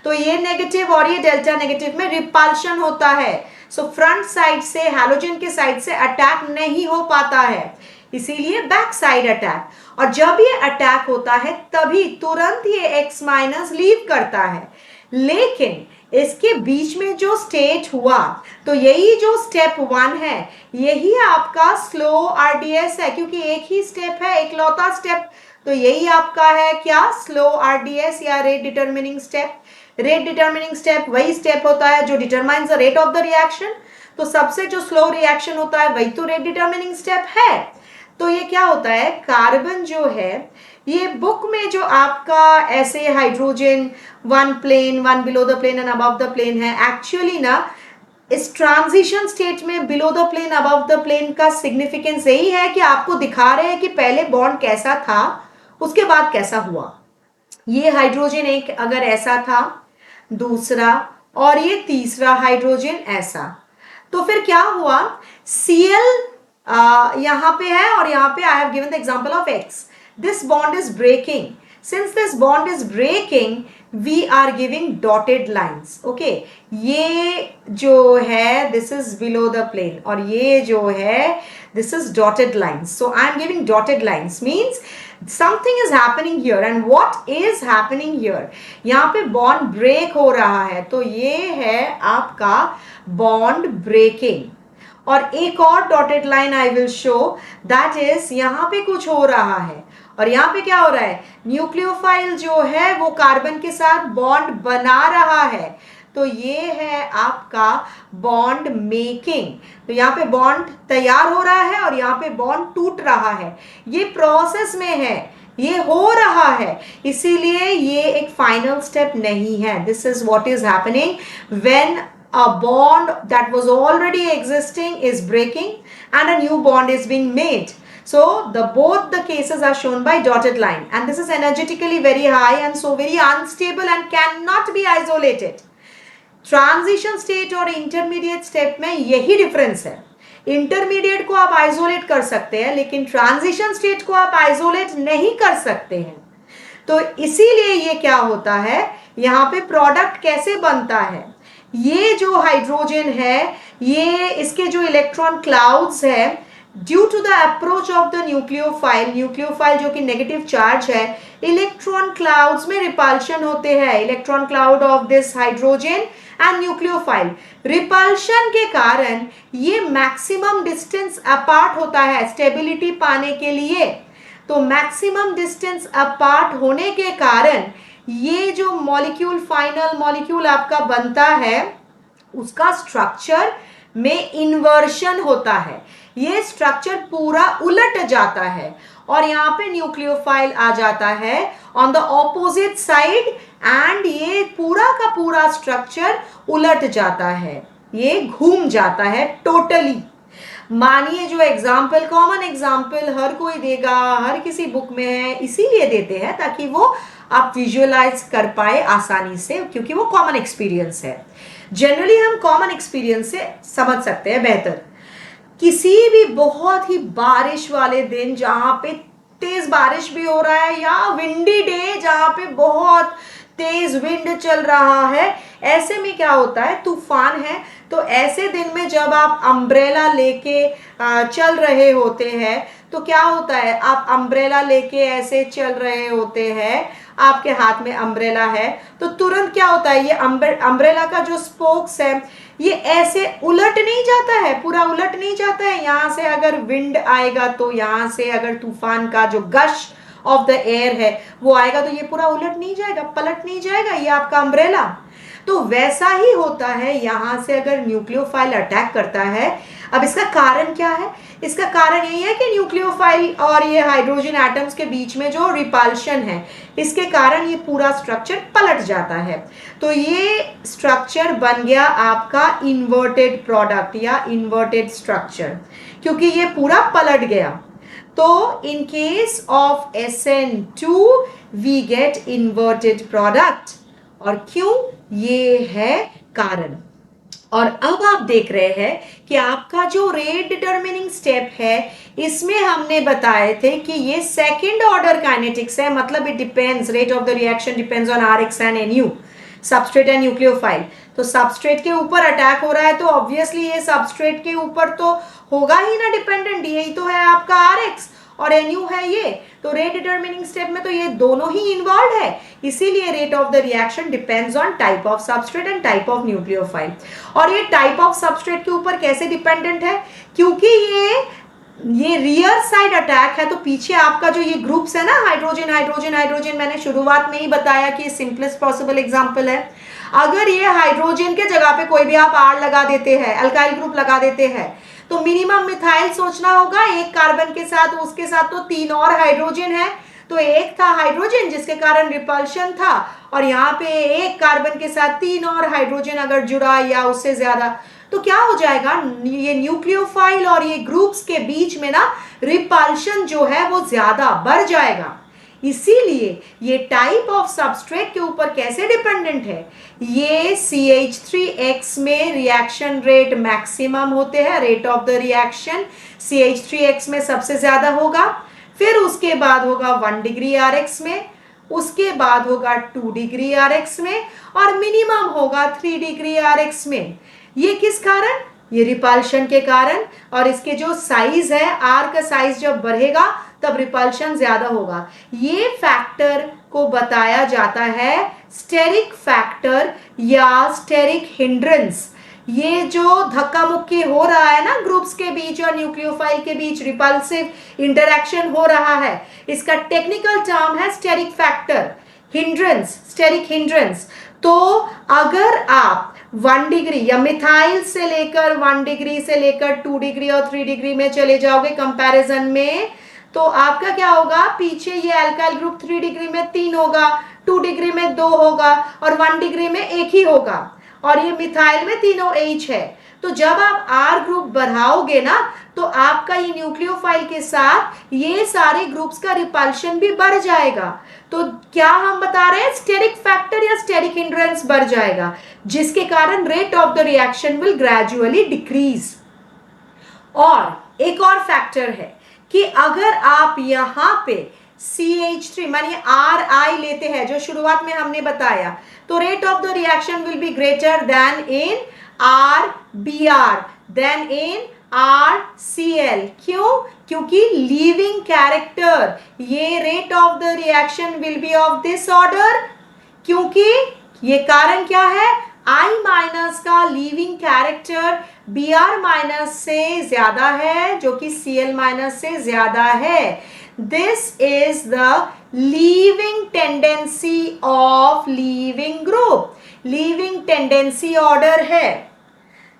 तो ये नेगेटिव और ये डेल्टा नेगेटिव में रिपल्शन होता है. सो फ्रंट साइड से हैलोजन के साइड से अटैक नहीं हो पाता है, इसीलिए बैक साइड अटैक. और जब ये अटैक होता है तभी तुरंत ये X माइनस लीव करता है. लेकिन इसके बीच में जो स्टेट हुआ, तो यही जो स्टेप 1 है यही आपका स्लो आरडीएस है, क्योंकि एक ही स्टेप है, इकलौता स्टेप, तो यही आपका है क्या, स्लो आरडीएस या rate determining step. Rate determining step वही स्टेप होता है जो determines the rate of the reaction, तो सबसे जो स्लो रिएक्शन होता है वही तो रेट डिटरमिनिंग स्टेप है। तो ये क्या होता है, कार्बन जो है, ये बुक में जो आपका ऐसे hydrogen one plane, one below the plane and above the plane है, एक्चुअली ना इस ट्रांजिशन स्टेट में below the plane above the plane का सिग्निफिकेंस यही है कि आपको दिखा रहे हैं कि पहले बॉन्ड कैसा था, उसके बाद कैसा हुआ। ये हाइड्रोजन एक अगर ऐसा था, दूसरा और ये तीसरा हाइड्रोजन ऐसा, तो फिर क्या हुआ, Cl यहां पे है और यहां पे I have given the example of X, this bond is breaking, since this bond is breaking we are giving dotted lines. Okay, ये जो है this is below the plane और ये जो है this is dotted lines, so I am giving dotted lines means something is happening here, and what is happening here, यहाँ पे बॉन्ड ब्रेक हो रहा है, तो ये है आपका बॉन्ड ब्रेकिंग। और एक और dotted line I will show, that is यहाँ पे कुछ हो रहा है और यहाँ पे क्या हो रहा है, न्यूक्लियोफाइल जो है वो कार्बन के साथ बॉन्ड बना रहा है, तो ये है आपका बॉन्ड मेकिंग। तो यहाँ पे बॉन्ड तैयार हो रहा है और यहाँ पे बॉन्ड टूट रहा है, ये प्रोसेस में है, ये हो रहा है, इसीलिए ये एक फाइनल स्टेप नहीं है। This is what is happening when a bond that was already existing is breaking and a new bond is being made. So both the cases are shown by dotted line, and this is energetically very high and so very unstable and cannot be isolated. Transition state और इंटरमीडिएट स्टेप में यही डिफरेंस है, इंटरमीडिएट को आप आइसोलेट कर सकते हैं लेकिन ट्रांजिशन स्टेट को आप आइसोलेट नहीं कर सकते हैं। तो इसीलिए ये क्या होता है, यहाँ पे प्रोडक्ट कैसे बनता है, ये जो हाइड्रोजन है, ये इसके जो इलेक्ट्रॉन क्लाउड्स है, due to the approach of the nucleophile जो कि नेगेटिव चार्ज है, इलेक्ट्रॉन क्लाउड्स में रिपल्शन होते हैं, electron cloud of this hydrogen and nucleophile, repulsion के कारण ये मैक्सिमम डिस्टेंस अपार्ट होता है स्टेबिलिटी पाने के लिए। तो मैक्सिमम डिस्टेंस अपार्ट होने के कारण ये जो मॉलिक्यूल, फाइनल मॉलिक्यूल आपका बनता है, उसका स्ट्रक्चर में इन्वर्शन होता है, ये स्ट्रक्चर पूरा उलट जाता है और यहाँ पे न्यूक्लियोफाइल आ जाता है on the opposite side and ये पूरा का पूरा स्ट्रक्चर उलट जाता है, ये घूम जाता है टोटली। मानिए जो एग्जाम्पल, कॉमन एग्जाम्पल हर कोई देगा, हर किसी बुक में है, इसीलिए देते हैं ताकि वो आप विजुअलाइज कर पाए आसानी से, क्योंकि वो कॉमन एक्सपीरियंस है। जनरली हम कॉमन एक्सपीरियंस से समझ सकते हैं बेहतर। किसी भी बहुत ही बारिश वाले दिन जहां पे तेज बारिश भी हो रहा है या विंडी डे जहां पे बहुत तेज विंड चल रहा है, ऐसे में क्या होता है, तूफान है, तो ऐसे दिन में जब आप अम्ब्रेला लेके चल रहे होते हैं तो क्या होता है, आप अम्ब्रेला लेके ऐसे चल रहे होते हैं, आपके हाथ में अम्ब्रेला है, तो तुरंत क्या होता है, ये अम्ब्रेला का जो स्पोक्स है ये ऐसे उलट नहीं जाता है, पूरा उलट नहीं जाता है। यहाँ से अगर विंड आएगा तो यहाँ से अगर तूफान का जो गश ऑफ द एयर है वो आएगा तो ये पूरा उलट नहीं जाएगा, पलट नहीं जाएगा ये आपका अम्ब्रेला। तो वैसा ही होता है यहाँ से अगर न्यूक्लियोफाइल अटैक करता है। अब इसका कारण क्या है, इसका कारण यही है कि न्यूक्लियोफाइल और ये हाइड्रोजन एटम्स के बीच में जो रिपल्शन है, इसके कारण ये पूरा स्ट्रक्चर पलट जाता है। तो ये स्ट्रक्चर बन गया आपका इन्वर्टेड प्रोडक्ट या इन्वर्टेड स्ट्रक्चर, क्योंकि ये पूरा पलट गया। तो in case of SN2 we get inverted product. और क्यों, ये है कारण। और अब आप देख रहे हैं कि आपका जो रेट डिटरमिनिंग स्टेप है, इसमें हमने बताए थे कि ये सेकंड ऑर्डर काइनेटिक्स है, मतलब it depends, rate of the reaction depends on Rx and Nu, substrate and nucleophile. तो सबस्ट्रेट के ऊपर अटैक हो रहा है तो ऑब्वियसली ये सबस्ट्रेट के ऊपर तो होगा ही ना डिपेंडेंट, यही तो है आपका Rx, और NU है ये, तो रेट डिटरमिनिंग स्टेप में तो ये दोनों ही इन्वॉल्व है, इसीलिए rate of the reaction depends on type of substrate and type of nucleophile. और ये टाइप ऑफ सबस्ट्रेट के ऊपर कैसे डिपेंडेंट है, क्योंकि ये रियर साइड अटैक है, तो पीछे आपका जो ये ग्रुप्स है ना, हाइड्रोजन हाइड्रोजन हाइड्रोजन, मैंने शुरुआत में ही बताया कि सिंपलेस्ट पॉसिबल एग्जांपल है। अगर ये हाइड्रोजन के जगह पे कोई भी आप R लगा देते हैं, अल्काइल ग्रुप लगा देते हैं, तो मिनिमम मिथाइल सोचना होगा, एक कार्बन के साथ, उसके साथ तो 3 और हाइड्रोजन है, तो एक था हाइड्रोजन जिसके कारण रिपल्शन था, और यहाँ पे एक कार्बन के साथ 3 और हाइड्रोजन अगर जुड़ा या उससे ज्यादा, तो क्या हो जाएगा, ये न्यूक्लियोफाइल और ये ग्रुप्स के बीच में ना रिपल्शन जो है वो ज्यादा बढ़ जाएगा। इसीलिए ये टाइप ऑफ सबस्ट्रेट के ऊपर कैसे डिपेंडेंट है, ये CH3X में रिएक्शन रेट मैक्सिमम होते हैं, rate of the reaction CH3X में सबसे ज्यादा होगा, फिर उसके बाद होगा 1 डिग्री RX में, उसके बाद होगा 2 डिग्री RX में, और मिनिमम होगा 3 डिग्री RX में। ये किस कारण, ये रिपल्शन के कारण, और इसके जो साइज है, R का साइज जब बढ़ेगा तब रिपल्शन ज्यादा होगा। ये फैक्टर को बताया जाता है स्टेरिक फैक्टर या स्टेरिक हिंड्रेंस। ये जो धक्का मुक्की हो रहा है ना ग्रुप्स के बीच और न्यूक्लियोफाइल के बीच, रिपल्सिव इंटरैक्शन हो रहा है, इसका टेक्निकल टर्म है steric factor, hindrance, steric hindrance. तो अगर आप 1 डिग्री या मिथाइल से लेकर 1 डिग्री से लेकर 2 डिग्री और 3 डिग्री में चले जाओगे कंपैरिजन में, तो आपका क्या होगा, पीछे ये अल्काइल ग्रुप 3 डिग्री में 3 होगा, 2 डिग्री में 2 होगा, और 1 डिग्री में 1 ही होगा, और ये मिथाइल में तीनों H है। तो जब आप R ग्रुप बढ़ाओगे ना, तो आपका ये न्यूक्लियोफाइल के साथ ये सारे ग्रुप्स का रिपल्शन भी बढ़ जाएगा। तो क्या हम बता रहे हैं, स्टेरिक फैक्टर या स्टेरिक हिंड्रेंस बढ़ जाएगा, जिसके कारण rate of the reaction will gradually decrease. और एक और फैक्टर है कि अगर आप यहाँ पे CH3 मानिए RI लेते हैं, जो शुरुआत में हमने बताया, तो rate of the reaction will be greater than in RBr than in RCl। क्यों, क्योंकि लीविंग कैरेक्टर, ये rate of the reaction will be of this order, क्योंकि ये कारण क्या है, I माइनस का लीविंग कैरेक्टर Br माइनस से ज्यादा है, जो कि Cl माइनस से ज्यादा है। This is the leaving tendency of leaving group, leaving tendency order है,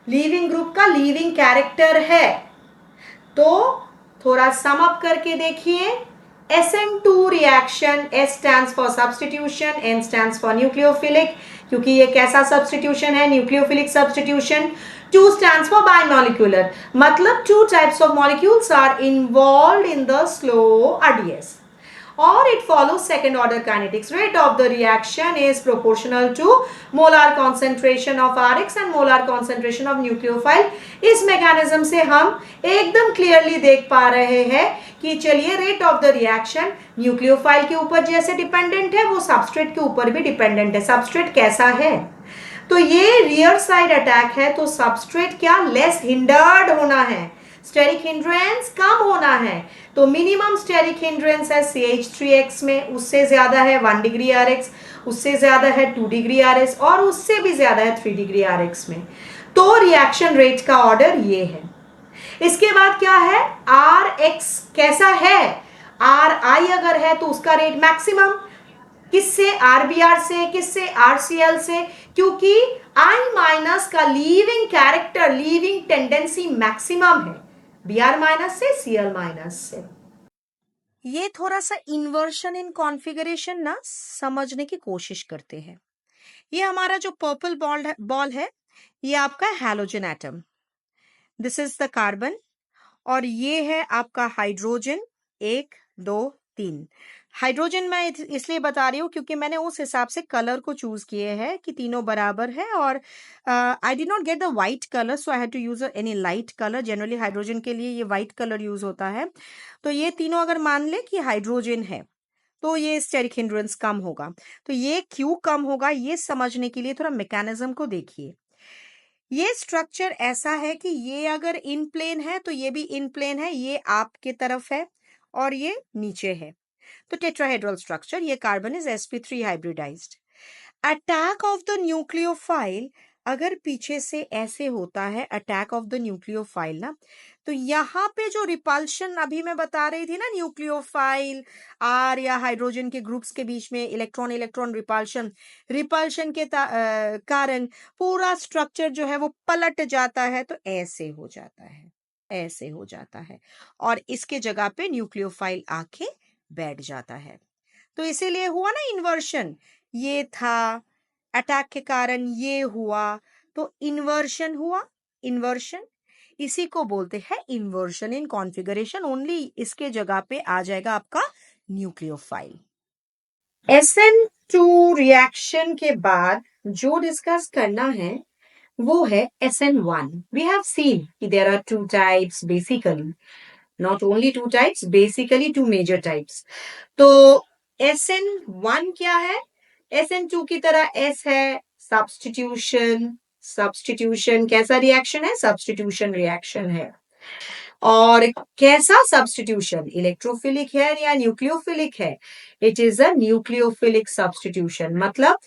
लीविंग ग्रुप का लीविंग कैरेक्टर है। तो थोड़ा सम अप करके देखिए, SN2 reaction, S stands for substitution, N stands for nucleophilic, क्योंकि ये कैसा सब्सटीट्यूशन है, nucleophilic substitution. 2 stands for bimolecular, मतलब 2 types of molecules are involved in the slow RDS, or it follows second order kinetics. Rate of the reaction is proportional to molar concentration of RX and molar concentration of nucleophile. इस मैकेनिज्म से हम एकदम क्लियरली देख पा रहे हैं कि चलिए rate of the reaction nucleophile के ऊपर जैसे डिपेंडेंट है, वो सबस्ट्रेट के ऊपर भी डिपेंडेंट है। सबस्ट्रेट कैसा है, तो ये रियर साइड अटैक है, तो सबस्ट्रेट क्या, लेस हिंडर्ड होना है, स्टेरिक हिंड्रेंस कम होना है। तो मिनिमम स्टेरिक हिंड्रेंस है CH3X में, उससे ज्यादा है 1 डिग्री RX, उससे ज्यादा है 2 डिग्री RS, और उससे भी ज्यादा है 3 डिग्री RX में। तो रिएक्शन रेट का ऑर्डर ये है। इसके बाद क्या है, RX कैसा है, RI अगर है तो उसका रेट मैक्सिमम, किससे, RBr से, किससे, RCl से, क्योंकि I माइनस का leaving character, leaving tendency maximum है Br माइनस से, Cl माइनस से। ये थोड़ा सा इन्वर्शन इन कॉन्फ़िगरेशन ना समझने की कोशिश करते हैं। ये हमारा जो पर्पल बॉल है, ये आपका halogen atom, this is the carbon, और ये है आपका हाइड्रोजन, 1 2 3। हाइड्रोजन मैं इसलिए बता रही हूँ क्योंकि मैंने उस हिसाब से कलर को चूज किए हैं कि तीनों बराबर है, और I did not get the white colour, so I had to use any light colour. Generally hydrogen के लिए ये वाइट कलर यूज होता है। तो ये तीनों अगर मान ले कि हाइड्रोजन है, तो ये स्टेरिक हिंड्रेंस कम होगा। तो ये क्यों कम होगा, ये समझने के लिए थोड़ा मैकेनिज्म को देखिए। ये स्ट्रक्चर ऐसा है कि ये अगर इन प्लेन है तो ये भी इन प्लेन है, ये आपके तरफ है और ये नीचे है। तो टेट्राहेड्रल स्ट्रक्चर, ये carbon is sp3 hybridized. Attack of the nucleophile अगर पीछे से ऐसे होता है, अटैक ऑफ द न्यूक्लियोफाइल ना, तो यहाँ पे जो रिपल्शन अभी मैं बता रही थी ना, न्यूक्लियोफाइल आर या हाइड्रोजन के ग्रुप्स के बीच में इलेक्ट्रॉन इलेक्ट्रॉन रिपल्शन, रिपल्शन के कारण पूरा स्ट्रक्चर जो है वो पलट जाता है, तो ऐसे हो जाता है, ऐसे हो जाता है, और इसके जगह पे न्यूक्लियोफाइल आके बैठ जाता है। तो इसीलिए हुआ ना इन्वर्शन, ये था, अटैक के कारण ये हुआ, तो इन्वर्शन हुआ, इन्वर्शन, इसी को बोलते हैं इन्वर्शन इन कॉन्फ़िगरेशन। ओनली इसके जगह पे आ जाएगा आपका न्यूक्लियोफाइल। SN2 रिएक्शन के बाद जो डिस्कस करना है वो है SN1। We have seen there are two types basically, not only two types, basically two major types। तो SN1 क्या है? SN2 की तरह S है, सब्स्टिट्यूशन, सब्स्टिट्यूशन कैसा रिएक्शन है? सब्स्टिट्यूशन रिएक्शन है। और कैसा सब्स्टिट्यूशन? इलेक्ट्रोफिलिक है या न्यूक्लियोफिलिक है? It is a nucleophilic substitution, मतलब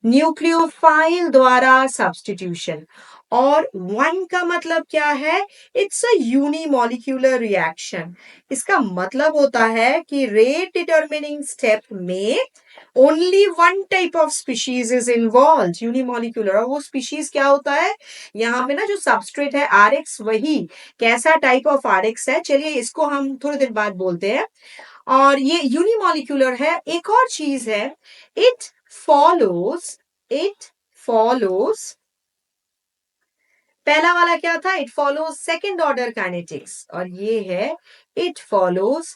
न्यूक्लियोफाइल द्वारा सब्स्टिट्यूशन। और वन का मतलब क्या है? It's a unimolecular reaction. इसका मतलब होता है कि रेट डिटर्मिनिंग स्टेप में only one type of species is involve, unimolecular. और वो स्पीशीज क्या होता है? यहाँ पे ना जो सबस्ट्रेट है RX, वही कैसा टाइप ऑफ RX है, चलिए इसको हम थोड़ी देर बाद बोलते हैं। और ये यूनिमॉलिक्यूलर है। एक और चीज है, इट फॉलोज, इट फॉलोज, पहला वाला क्या था? It follows second order kinetics, और ये है it follows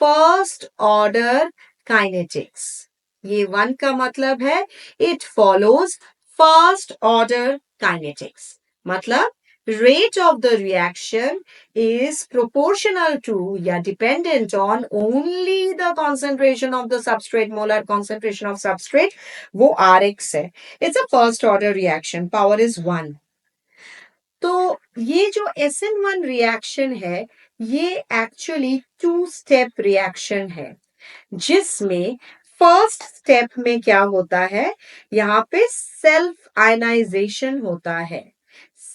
first order kinetics. ये वन का मतलब है it follows first order kinetics, मतलब rate of the reaction is proportional to या dependent on only the concentration of the substrate, molar concentration of substrate, वो RX है। It's a first order reaction, power is 1। तो ये जो SN1 रिएक्शन है, ये एक्चुअली टू स्टेप रिएक्शन है, जिसमें फर्स्ट स्टेप में क्या होता है? यहाँ पे सेल्फ आयनाइजेशन होता है,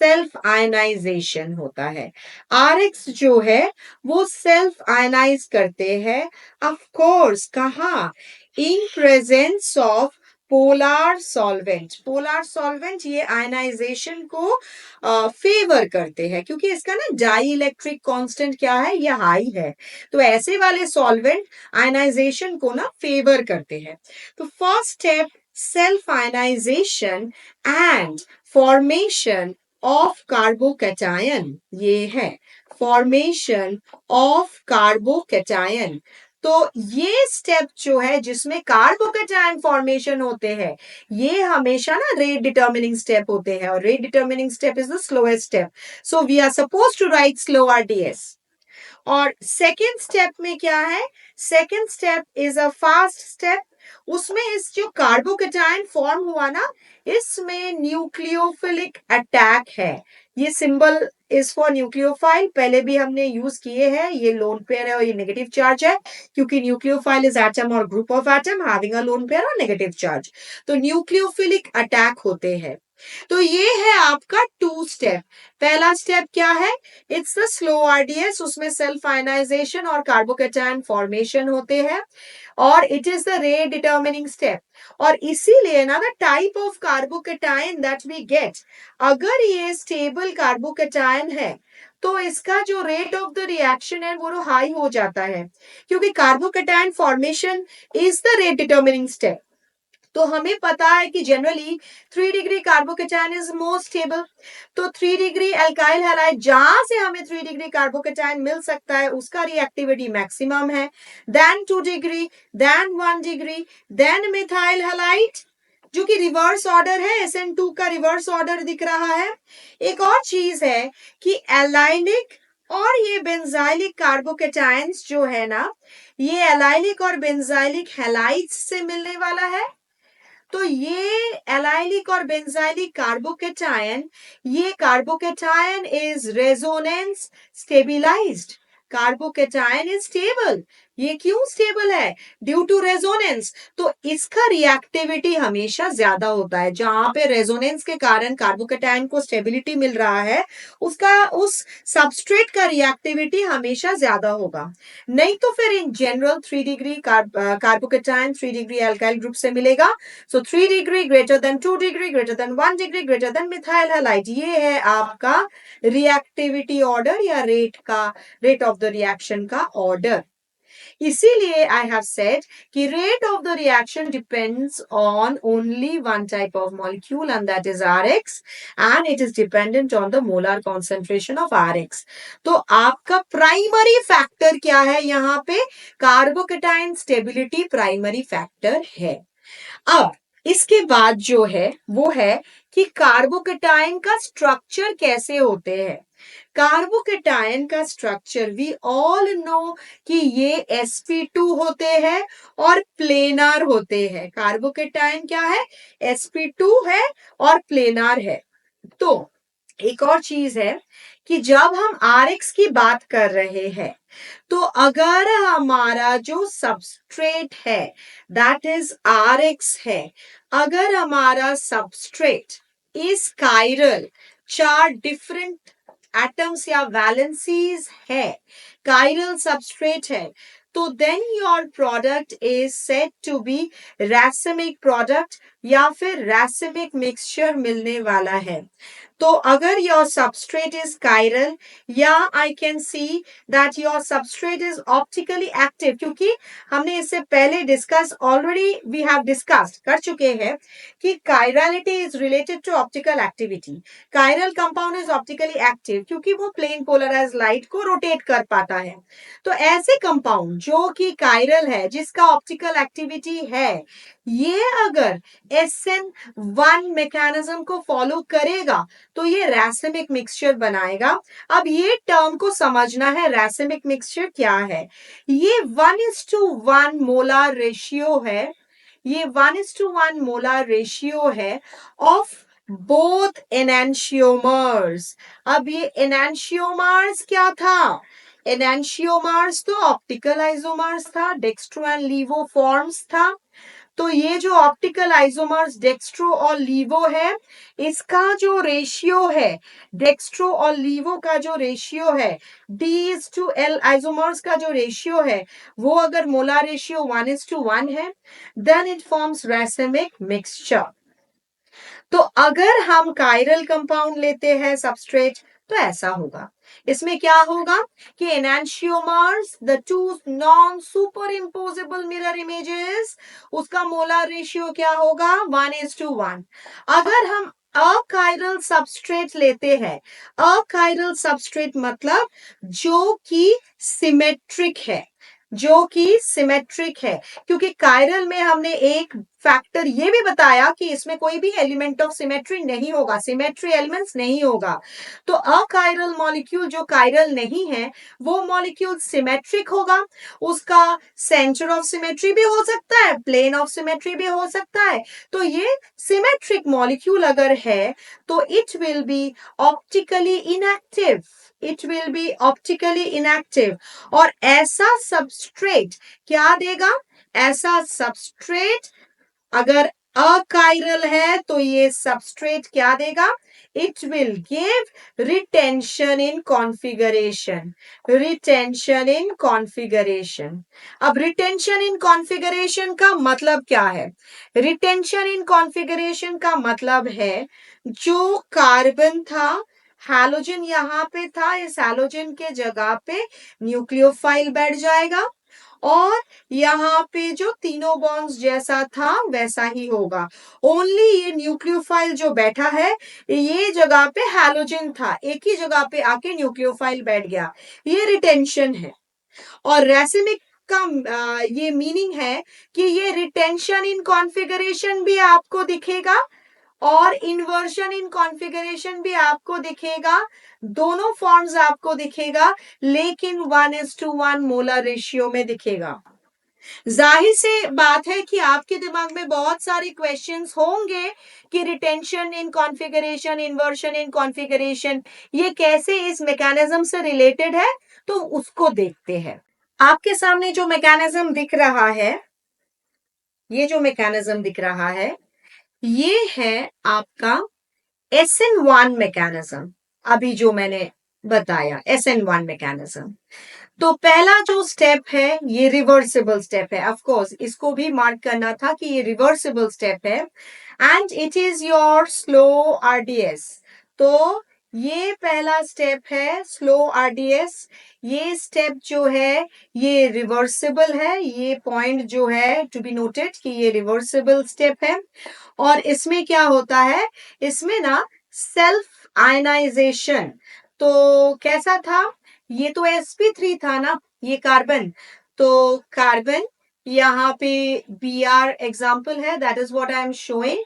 सेल्फ आयनाइजेशन होता है। RX जो है वो सेल्फ आयनाइज करते हैं, ऑफ कोर्स कहाँ? In presence of polar solvent. Polar solvent ये आयनाइजेशन को फेवर करते हैं, क्योंकि इसका ना डाई इलेक्ट्रिक कांस्टेंट क्या है? ये हाई है। तो ऐसे वाले सॉल्वेंट आयनाइजेशन को ना फेवर करते हैं। तो first step self ionization and formation of carbocation, ये है फॉर्मेशन ऑफ कार्बोकैटायन। तो ये स्टेप जो है जिसमें कार्बोकैटायन फॉर्मेशन होते हैं, ये हमेशा ना रेट डिटर्मिनिंग स्टेप होते हैं, और rate determining step is the slowest step, so we are suppose to write slow RDS। और सेकेंड स्टेप में क्या है? Second step is a fast step. उसमें इस जो कार्बोकैटायन फॉर्म हुआ ना, इसमें न्यूक्लियोफिलिक अटैक है। ये सिंबल इज फॉर न्यूक्लियोफाइल, पहले भी हमने यूज किए हैं। ये लोन पेयर है और ये नेगेटिव चार्ज है, क्योंकि न्यूक्लियोफाइल इज एटम और group of atom having a lone pair और नेगेटिव चार्ज। तो न्यूक्लियोफिलिक अटैक होते हैं। तो ये है आपका टू स्टेप। पहला स्टेप क्या है? इट्स द स्लो RDS, उसमें सेल्फ आयनाइजेशन और कार्बोकैटायन फॉर्मेशन होते हैं, और it is the rate determining step. और इसीलिए ना the type of carbocation that we get, अगर ये स्टेबल कार्बोकैटायन है तो इसका जो रेट ऑफ द रिएक्शन है वो हाई हो जाता है, क्योंकि carbocation formation is the rate determining step. तो हमें पता है कि generally 3 degree carbocation is more stable. तो 3 डिग्री एल्काइल हैलाइड, जहां से हमें 3 डिग्री कार्बोकैटायन मिल सकता है, उसका रिएक्टिविटी मैक्सिमम है। Then 2 degree, then 1 degree, then methyl halide, जो कि रिवर्स ऑर्डर है, SN2 का रिवर्स ऑर्डर दिख रहा है। एक और चीज है कि एलाइलिक और ये बेंजाइलिक कार्बोकैटायंस जो है ना, ये एलाइलिक और बेंजाइलिक हैलाइड्स से मिलने वाला है। तो ये एलाइलिक और बेंजाइलिक कार्बोकैटायन, ये carbocation is resonance stabilized, carbocation is stable, ये क्यों स्टेबल है? Due to resonance. तो इसका रिएक्टिविटी हमेशा ज्यादा होता है। जहां पे रेजोनेंस के कारण कार्बोकेटायन को स्टेबिलिटी मिल रहा है, उसका उस सबस्ट्रेट का रिएक्टिविटी हमेशा ज्यादा होगा। नहीं तो फिर in general 3 degree carbocation 3 degree alkyl group से मिलेगा। सो 3 degree greater than 2 degree greater than 1 degree greater than methyl halide. ये है आपका रिएक्टिविटी ऑर्डर या रेट ऑफ द रिएक्शन का ऑर्डर। इसीलिए आई हैव सेड कि rate of the reaction depends on only one type of molecule and that is Rx and it is dependent on the molar concentration of Rx। तो आपका प्राइमरी फैक्टर क्या है? यहाँ पे कार्बोकेटाइन स्टेबिलिटी प्राइमरी फैक्टर है। अब इसके बाद जो है वो है कि कार्बोकेटाइन का स्ट्रक्चर कैसे होते हैं। कार्बोकेटाइन का स्ट्रक्चर वी ऑल नो कि ये sp2 होते हैं और प्लेनार होते हैं। कार्बोकेटाइन क्या है? sp2 है और प्लेनार है। तो एक और चीज है कि जब हम Rx की बात कर रहे हैं, तो अगर हमारा जो सबस्ट्रेट है दैट इज Rx है, अगर हमारा substrate is chiral, 4 different atoms या वैलेंसीज है, कायरल सबस्ट्रेट है, तो then your product is said to be racemic product या फिर रैसिमिक मिक्सचर मिलने वाला है। तो अगर योर सबस्ट्रेट इज कायरल या I can see that your substrate is optically active, क्योंकि हमने इससे पहले discuss already we have discussed कर चुके हैं कि chirality is related to optical activity. Chiral compound is optically active क्योंकि वो प्लेन पोलराइज लाइट को रोटेट कर पाता है। तो ऐसे कंपाउंड जो कि कायरल है, जिसका ऑप्टिकल एक्टिविटी है, ये अगर SN1 मैकेनिज्म को फॉलो करेगा तो ये रैसिमिक मिक्सचर बनाएगा। अब ये टर्म को समझना है, रैसिमिक मिक्सचर क्या है। ये 1:1 मोलार रेशियो है, ये 1:1 मोलार रेशियो है ऑफ बोथ एनेंशियोमर्स। अब ये एनेंशियोमर्स क्या था? एनेंशियोमर्स तो ऑप्टिकल आइसोमर्स था, डेक्स्ट्रो एंड लीवो फॉर्म्स था। तो ये जो ऑप्टिकल आइसोमर्स डेक्स्ट्रो और लीवो है, इसका जो रेशियो है, डेक्स्ट्रो और लीवो का जो रेशियो है, D:L आइसोमर्स का जो रेशियो है, वो अगर मोलार रेशियो 1:1 है, देन इट फॉर्म्स रैसिमिक मिक्सचर। तो अगर हम कायरल कंपाउंड लेते हैं सबस्ट्रेट, तो ऐसा होगा। इसमें क्या होगा कि enantiomers, the two non superimposable mirror images, उसका मोलार रेशियो क्या होगा? 1:1। अगर हम अकायरल सबस्ट्रेट लेते हैं, अकायरल सबस्ट्रेट मतलब जो कि सिमेट्रिक है, जो कि सिमेट्रिक है, क्योंकि कायरल में हमने एक फैक्टर ये भी बताया कि इसमें कोई भी एलिमेंट ऑफ सिमेट्री नहीं होगा, सिमेट्री एलिमेंट्स नहीं होगा। तो अकायरल मॉलिक्यूल जो कायरल नहीं है, वो मॉलिक्यूल सिमेट्रिक होगा। उसका सेंटर ऑफ सिमेट्री भी हो सकता है, प्लेन ऑफ सिमेट्री भी हो सकता है। तो ये सिमेट्रिक मॉलिक्यूल अगर है तो it will be optically inactive, it will be optically inactive. और ऐसा सबस्ट्रेट क्या देगा? ऐसा सबस्ट्रेट अगर अकायरल है तो ये सबस्ट्रेट क्या देगा? It will give retention in configuration, retention in configuration. अब रिटेंशन इन कॉन्फ़िगरेशन का मतलब क्या है? रिटेंशन इन कॉन्फ़िगरेशन का मतलब है जो कार्बन था, हैलोजन यहाँ पे था, इस हैलोजन के जगह पे न्यूक्लियोफाइल बैठ जाएगा और यहाँ पे जो तीनों बॉन्ड्स जैसा था वैसा ही होगा। ओनली ये न्यूक्लियोफाइल जो बैठा है, ये जगह पे हैलोजन था, एक ही जगह पे आके न्यूक्लियोफाइल बैठ गया, ये रिटेंशन है। और रैसिमिक का ये मीनिंग है कि ये रिटेंशन इन कॉन्फ़िगरेशन भी आपको दिखेगा और इन्वर्शन इन कॉन्फ़िगरेशन भी आपको दिखेगा, दोनों फॉर्म्स आपको दिखेगा, लेकिन 1:1 मोलर रेशियो में दिखेगा। जाहिर से बात है कि आपके दिमाग में बहुत सारे क्वेश्चंस होंगे कि retention in configuration, inversion in configuration ये कैसे इस मैकेनिज्म से रिलेटेड है, तो उसको देखते हैं। आपके सामने जो मैकेनिज्म दिख रहा है, ये जो मैकेनिज्म दिख रहा है, ये है आपका SN1 मैकेनिज्म। अभी जो मैंने बताया SN1 मैकेनिज्म। तो पहला जो स्टेप है ये रिवर्सिबल स्टेप है। ऑफ कोर्स इसको भी मार्क करना था कि ये रिवर्सिबल स्टेप है and it is your slow RDS. तो ये पहला स्टेप है स्लो आरडीएस। ये स्टेप जो है ये रिवर्सिबल है। ये पॉइंट जो है टू बी नोटेड कि ये रिवर्सिबल स्टेप है। और इसमें क्या होता है, इसमें ना सेल्फ आयनाइजेशन। तो कैसा था, ये तो sp3 था ना, ये कार्बन। तो कार्बन यहाँ पे Br एग्जाम्पल है, that is what I am showing.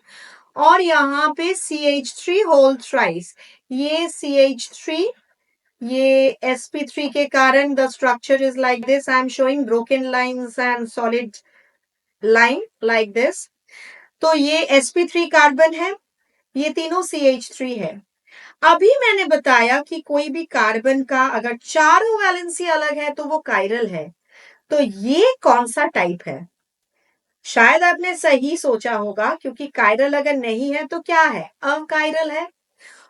और यहाँ पे CH3 होल थ्राइस, ये CH3, ये sp3 के कारण the structure is like this. I am showing broken lines and solid line like this. तो ये sp3 कार्बन है, ये तीनों CH3 है। अभी मैंने बताया कि कोई भी कार्बन का अगर चारों वैलेंसी अलग है तो वो कायरल है। तो ये कौन सा टाइप है? शायद आपने सही सोचा होगा, क्योंकि कायरल अगर नहीं है तो क्या है, अकायरल है।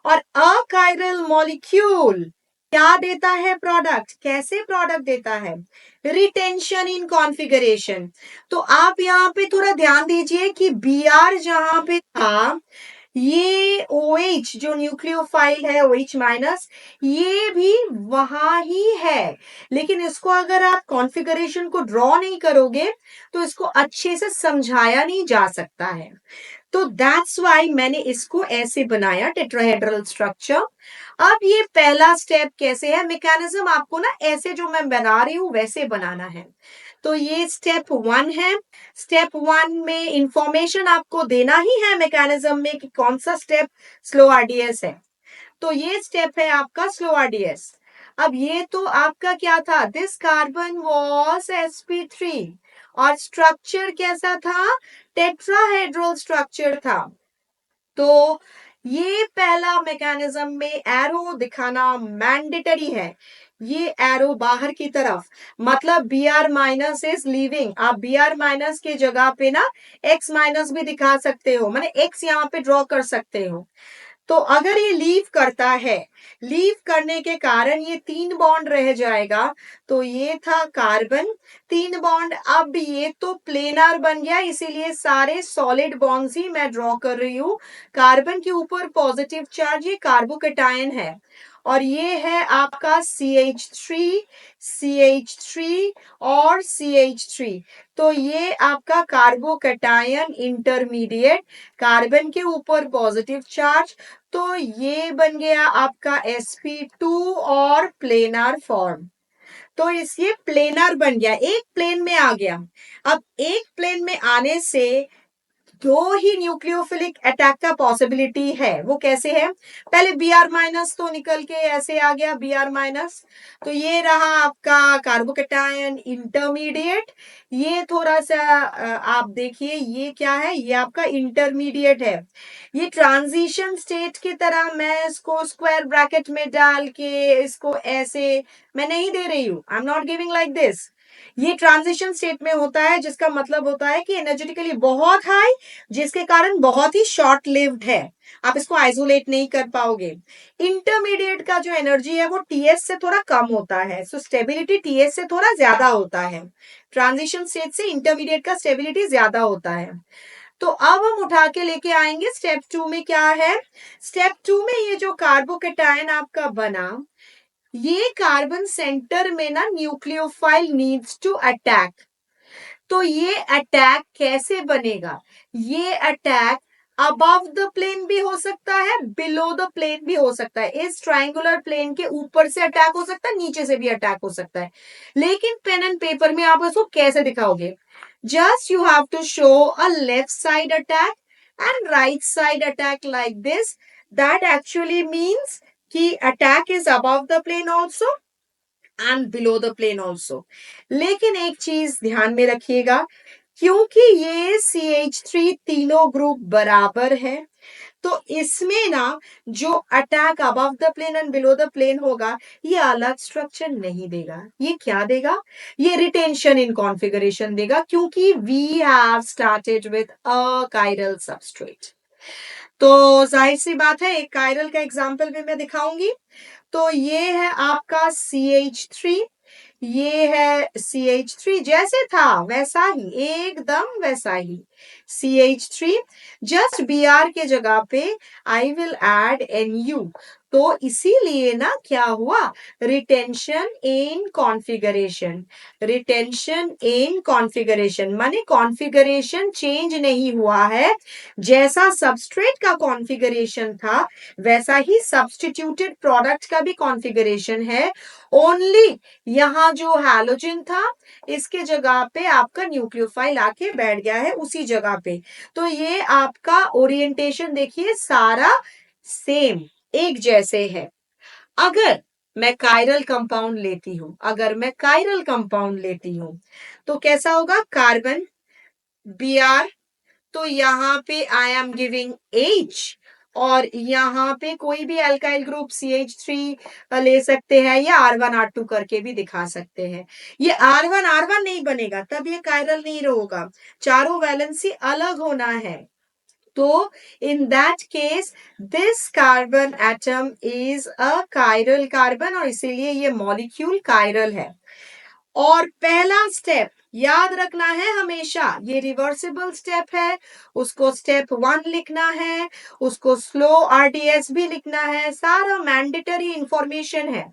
और अकायरल मॉलिक्यूल क्या देता है प्रोडक्ट, कैसे प्रोडक्ट देता है, रिटेंशन इन कॉन्फ़िगरेशन। तो आप यहाँ पे थोड़ा ध्यान दीजिए कि Br जहां पे था, ये OH जो न्यूक्लियोफाइल है OH माइनस, ये भी वहां ही है। लेकिन इसको अगर आप कॉन्फ़िगरेशन को ड्रॉ नहीं करोगे तो इसको अच्छे से समझाया नहीं जा सकता है। तो दैट्स वाई मैंने इसको ऐसे बनाया टेट्राहेड्रल स्ट्रक्चर। अब ये पहला स्टेप कैसे है, मैकेनिज्म आपको ना ऐसे जो मैं बना रही हूं वैसे बनाना है। तो ये स्टेप 1 है। स्टेप 1 में इंफॉर्मेशन आपको देना ही है मैकेनिज्म में कि कौन सा स्टेप स्लो आरडीएस है। तो ये स्टेप है आपका स्लो आरडीएस। अब ये तो आपका क्या था, दिस कार्बन वॉज sp3 और स्ट्रक्चर कैसा था, टेट्राहेड्रल स्ट्रक्चर था। तो ये पहला मैकेनिज्म में एरो दिखाना मैंडेटरी है। ये एरो बाहर की तरफ, मतलब Br माइनस इज लीविंग। आप Br माइनस के जगह पे ना X माइनस भी दिखा सकते हो, माने X यहाँ पे ड्रॉ कर सकते हो। तो अगर ये लीव करता है, लीव करने के कारण ये 3 बॉन्ड रह जाएगा। तो ये था कार्बन, 3 बॉन्ड। अब ये तो प्लेनर बन गया, इसीलिए सारे सॉलिड बॉन्ड्स ही मैं ड्रॉ कर रही हूं। कार्बन के ऊपर पॉजिटिव चार्ज, ये कार्बोकैटायन है। और ये है आपका CH3, CH3 और CH3। तो ये आपका कार्बोकैटायन इंटरमीडिएट, कार्बन के ऊपर पॉजिटिव चार्ज। तो ये बन गया आपका sp2 और प्लेनर फॉर्म। तो इस ये प्लेनर बन गया, एक प्लेन में आ गया। अब एक प्लेन में आने से दो ही न्यूक्लियोफिलिक अटैक का पॉसिबिलिटी है। वो कैसे है, पहले Br माइनस तो निकल के ऐसे आ गया Br माइनस। तो ये रहा आपका कार्बोकैटायन इंटरमीडिएट। ये थोड़ा सा आप देखिए ये क्या है, ये आपका इंटरमीडिएट है। ये ट्रांजिशन स्टेट की तरह मैं इसको स्क्वायर ब्रैकेट में डाल के इसको ऐसे मैं नहीं दे रही हूं, I am not giving like this. ये ट्रांजिशन स्टेट में होता है, जिसका मतलब होता है कि एनर्जेटिकली बहुत हाई, जिसके कारण बहुत ही शॉर्ट लिव्ड है, आप इसको आइसोलेट नहीं कर पाओगे। इंटरमीडिएट का जो एनर्जी है वो टीएस से थोड़ा कम होता है, सो स्टेबिलिटी टीएस से थोड़ा ज्यादा होता है। ट्रांजिशन स्टेट से इंटरमीडिएट का स्टेबिलिटी ज्यादा होता है। तो अब हम उठा के लेके आएंगे स्टेप 2 में क्या है। स्टेप 2 में ये जो कार्बोकैटायन आपका बना, ये कार्बन सेंटर में ना न्यूक्लियोफाइल नीड्स टू अटैक। तो ये अटैक कैसे बनेगा, ये अटैक अबव द प्लेन भी हो सकता है, बिलो द प्लेन भी हो सकता है। इस ट्रायंगुलर प्लेन के ऊपर से अटैक हो सकता है, नीचे से भी अटैक हो सकता है। लेकिन पेन एंड पेपर में आप इसको कैसे दिखाओगे, just you have to show a left side attack and right side attack like this. That actually means कि attack is above the plane also and below the plane also. लेकिन एक चीज ध्यान में रखिएगा, क्योंकि ये CH3 तीनों ग्रुप बराबर है, तो इसमें ना जो attack above the plane and below the plane होगा, ये अलग स्ट्रक्चर नहीं देगा। ये क्या देगा? ये रिटेंशन इन कॉन्फ़िगरेशन देगा, क्योंकि we have started with a chiral substrate. तो जाहिर सी बात है, एक कायरल का एग्जाम्पल भी मैं दिखाऊंगी। तो ये है आपका CH3, ये है CH3, जैसे था वैसा ही, एकदम वैसा ही CH3, जस्ट Br के जगह पे आई विल एड Nu। तो इसीलिए ना क्या हुआ, retention in configuration. Retention in configuration माने कॉन्फ़िगरेशन चेंज नहीं हुआ है, जैसा सबस्ट्रेट का कॉन्फ़िगरेशन था वैसा ही सब्स्टिट्यूटेड प्रोडक्ट का भी कॉन्फ़िगरेशन है। ओनली यहां जो हैलोजन था, इसके जगह पे आपका न्यूक्लियोफाइल आके बैठ गया है उसी जगह पे। तो ये आपका ओरिएंटेशन देखिए सारा सेम, एक जैसे है। अगर मैं कायरल कंपाउंड लेती हूं, अगर मैं कायरल कंपाउंड लेती हूं, तो कैसा होगा, कार्बन Br, तो यहाँ पे आई एम गिविंग H, और यहाँ पे कोई भी अल्काइल ग्रुप CH3 ले सकते हैं, या R1 R2 करके भी दिखा सकते हैं। ये R1 R1 नहीं बनेगा, तब ये कायरल नहीं होगा, चारों वैलेंसी अलग होना है। तो in that case this carbon atom is a chiral carbon, और इसीलिए ये मॉलिक्यूल कायरल है। और पहला स्टेप याद रखना है हमेशा, ये रिवर्सिबल स्टेप है, उसको स्टेप 1 लिखना है, उसको स्लो RDS भी लिखना है, सारा मैंडेटरी इंफॉर्मेशन है।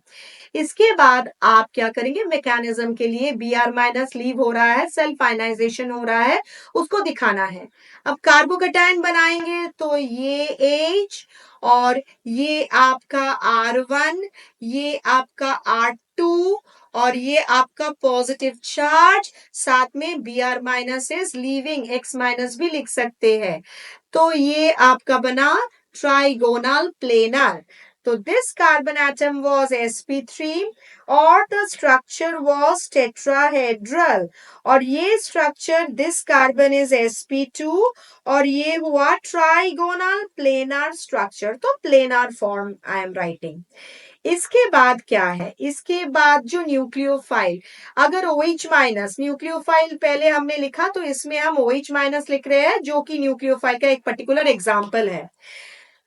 इसके बाद आप क्या करेंगे, मैकेनिज्म के लिए Br माइनस लीव हो रहा है, सेल्फ आयनाइजेशन हो रहा है, उसको दिखाना है। अब कार्बोकैटायन बनाएंगे तो ये H, और ये आपका R1, ये आपका R2, और ये आपका पॉजिटिव चार्ज, साथ में Br minus is leaving, X minus भी लिख सकते हैं। तो ये आपका बना ट्राइगोनल प्लेनर। तो this carbon atom was sp3 और the structure was tetrahedral, और ये structure this carbon is sp2 और ये हुआ trigonal planar structure। तो planar form I am writing। इसके बाद क्या है, इसके बाद जो न्यूक्लियोफाइल, अगर OH माइनस, न्यूक्लियोफाइल पहले हमने लिखा तो इसमें हम OH माइनस लिख रहे हैं, जो कि न्यूक्लियोफाइल का एक पर्टिकुलर एग्जाम्पल है।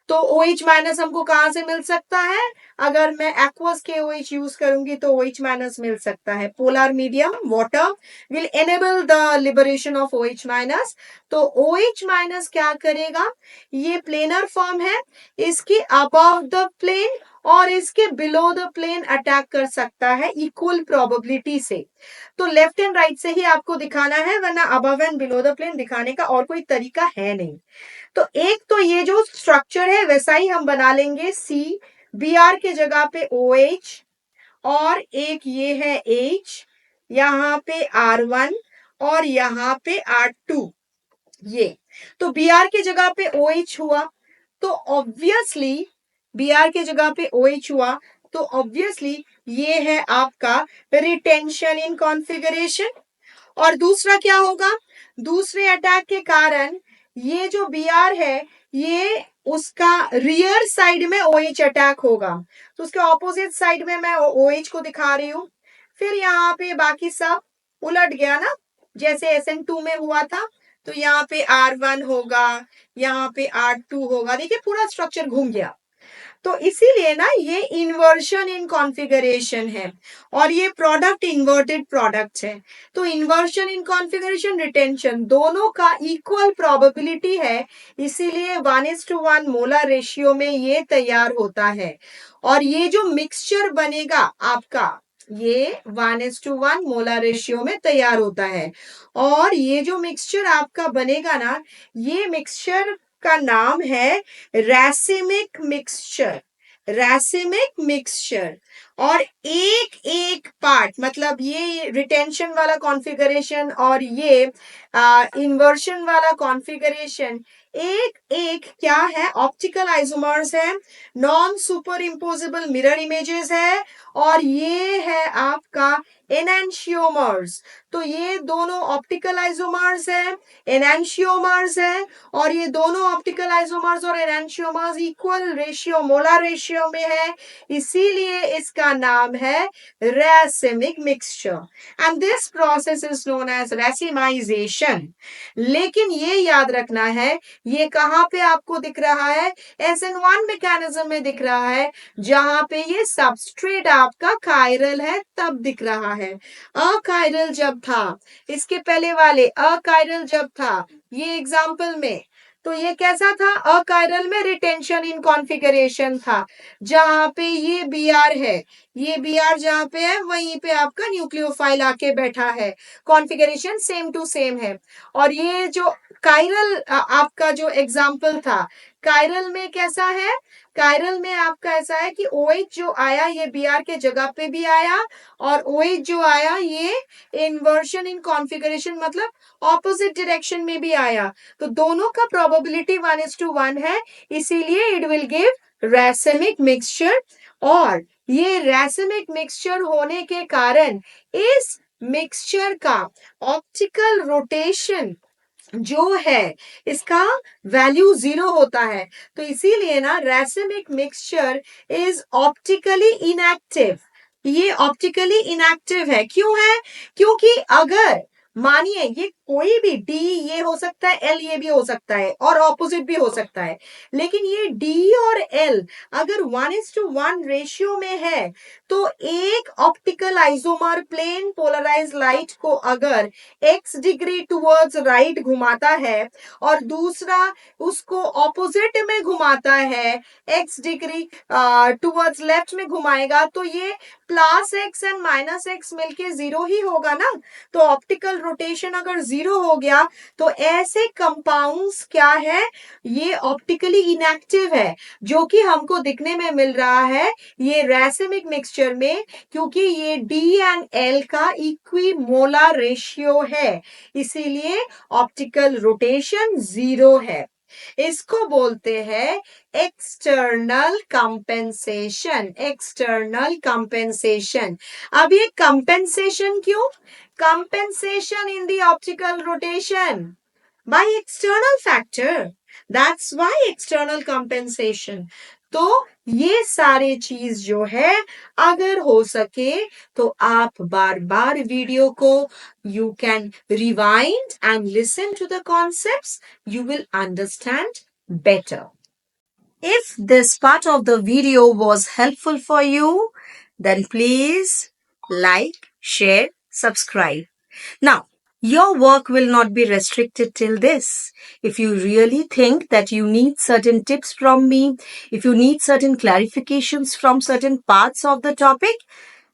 तो OH माइनस हमको कहां से मिल सकता है, अगर मैं एक्वस के OH यूज करूंगी तो OH माइनस मिल सकता है। Polar medium water will enable the liberation of OH minus. तो OH माइनस क्या करेगा, ये प्लेनर फॉर्म है, इसके अबव द प्लेन और इसके बिलो द प्लेन अटैक कर सकता है इक्वल प्रोबेबिलिटी से। तो लेफ्ट एंड राइट से ही आपको दिखाना है, वरना above and below the plane दिखाने का और कोई तरीका है नहीं। तो एक तो ये जो स्ट्रक्चर है वैसा ही हम बना लेंगे, Br के जगह पे OH, और एक ये है H, यहाँ पे R1 और यहाँ पे R2, ये तो Br के जगह पे OH हुआ, तो ऑब्वियसली Br के जगह पे OH हुआ, तो ऑब्वियसली ये है आपका रिटेंशन इन कॉन्फ़िगरेशन। और दूसरा क्या होगा, दूसरे अटैक के कारण ये जो Br है, ये उसका रियर साइड में OH अटैक होगा, तो उसके ऑपोजिट साइड में मैं OH को दिखा रही हूं। फिर यहाँ पे बाकी सब उलट गया ना, जैसे SN2 में हुआ था। तो यहाँ पे R1 होगा, यहाँ पे R2 होगा, देखिए पूरा स्ट्रक्चर घूम गया। तो इसीलिए ना ये इन्वर्शन इन कॉन्फ़िगरेशन है, और ये प्रोडक्ट इन्वर्टेड प्रोडक्ट है। तो इन्वर्शन इन कॉन्फ़िगरेशन, रिटेंशन दोनों का इक्वल प्रोबेबिलिटी है, इसीलिए 1:1 मोलर रेशियो में ये तैयार होता है। और ये जो मिक्सचर बनेगा आपका, ये 1:1 मोलर रेशियो में तैयार होता है। और ये जो मिक्सचर आपका बनेगा ना, ये मिक्सचर का नाम है रैसिमिक मिक्सचर। रैसिमिक मिक्सचर, और एक एक पार्ट, मतलब ये रिटेंशन वाला कॉन्फ़िगरेशन और ये इन्वर्शन वाला कॉन्फ़िगरेशन, एक एक क्या है, ऑप्टिकल आइसोमर्स है, non superimposable mirror images है, और ये है आपका एनेंशियोमर्स। तो ये दोनों ऑप्टिकल आइसोमर्स है, एनेंशियोमर्स है, और ये दोनों ऑप्टिकल आइसोमर्स और enantiomers equal ratio, molar ratio में है, इसीलिए इसका नाम है racemic mixture, and this process is known as racemisation. लेकिन ये याद रखना है, ये कहां पे आपको दिख रहा है, SN1 मैकेनिज्म में दिख रहा है, जहां पे ये सबस्ट्रेट आपका कायरल है तब दिख रहा है। अकायरल जब था, इसके पहले वाले अकायरल जब था, ये एग्जाम्पल में, तो ये कैसा था, अकायरल में रिटेंशन इन कॉन्फ़िगरेशन था, जहां पे ये Br है, ये Br जहां पे है वहीं पे आपका न्यूक्लियोफाइल आके बैठा है, कॉन्फ़िगरेशन सेम टू सेम है। और ये जो कायरल आपका जो एग्जाम्पल था, कायरल में कैसा है, कायरल में आपका ऐसा है कि OH जो आया ये Br के जगह पे भी आया, और OH जो आया ये इन्वर्शन इन कॉन्फ़िगरेशन मतलब ऑपोजिट डायरेक्शन में भी आया, तो दोनों का प्रोबेबिलिटी 1:1 है, इसीलिए इट विल गिव रैसिमिक मिक्सचर। और ये रैसिमिक मिक्सचर होने के कारण इस मिक्सचर का ऑप्टिकल रोटेशन जो है इसका वैल्यू 0 होता है, तो इसीलिए ना रैसिमिक मिक्सचर इज ऑप्टिकली इनएक्टिव। ये ऑप्टिकली इनएक्टिव है, क्यों है, क्योंकि अगर मानिए ये कोई भी डी, ये हो सकता है एल, ये भी हो सकता है, और ऑपोजिट भी हो सकता है, लेकिन ये डी और एल अगर 1:1 रेशियो में है, तो एक optical isomer plane polarise light को अगर x डिग्री टुवर्ड्स राइट घुमाता है और दूसरा उसको ऑपोजिट में घुमाता है, x डिग्री टुवर्ड्स लेफ्ट में घुमाएगा, तो ये +x एंड -x मिलके 0 ही होगा ना। तो ऑप्टिकल रोटेशन अगर 0 हो गया तो ऐसे कंपाउंड्स क्या है, ये ऑप्टिकली इनएक्टिव है, जो कि हमको दिखने में मिल रहा है ये रैसिमिक मिक्सचर में, क्योंकि ये D एंड L का इक्विमोलर रेशियो है, इसीलिए ऑप्टिकल रोटेशन 0 है। इसको बोलते हैं एक्सटर्नल कंपेंसेशन, एक्सटर्नल कंपेंसेशन। अब ये कंपेंसेशन क्यों, compensation in the optical rotation by external factor, that's why external compensation। तो ये सारे चीज जो है अगर हो सके तो आप बार बार वीडियो को you can rewind and listen to the concepts, you will understand better. If this part of the video was helpful for you, then please like, share, subscribe. Now, your work will not be restricted till this. If you really think that you need certain tips from me, if you need certain clarifications from certain parts of the topic,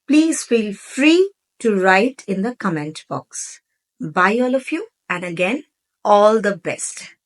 please feel free to write in the comment box. Bye all of you, and again, all the best.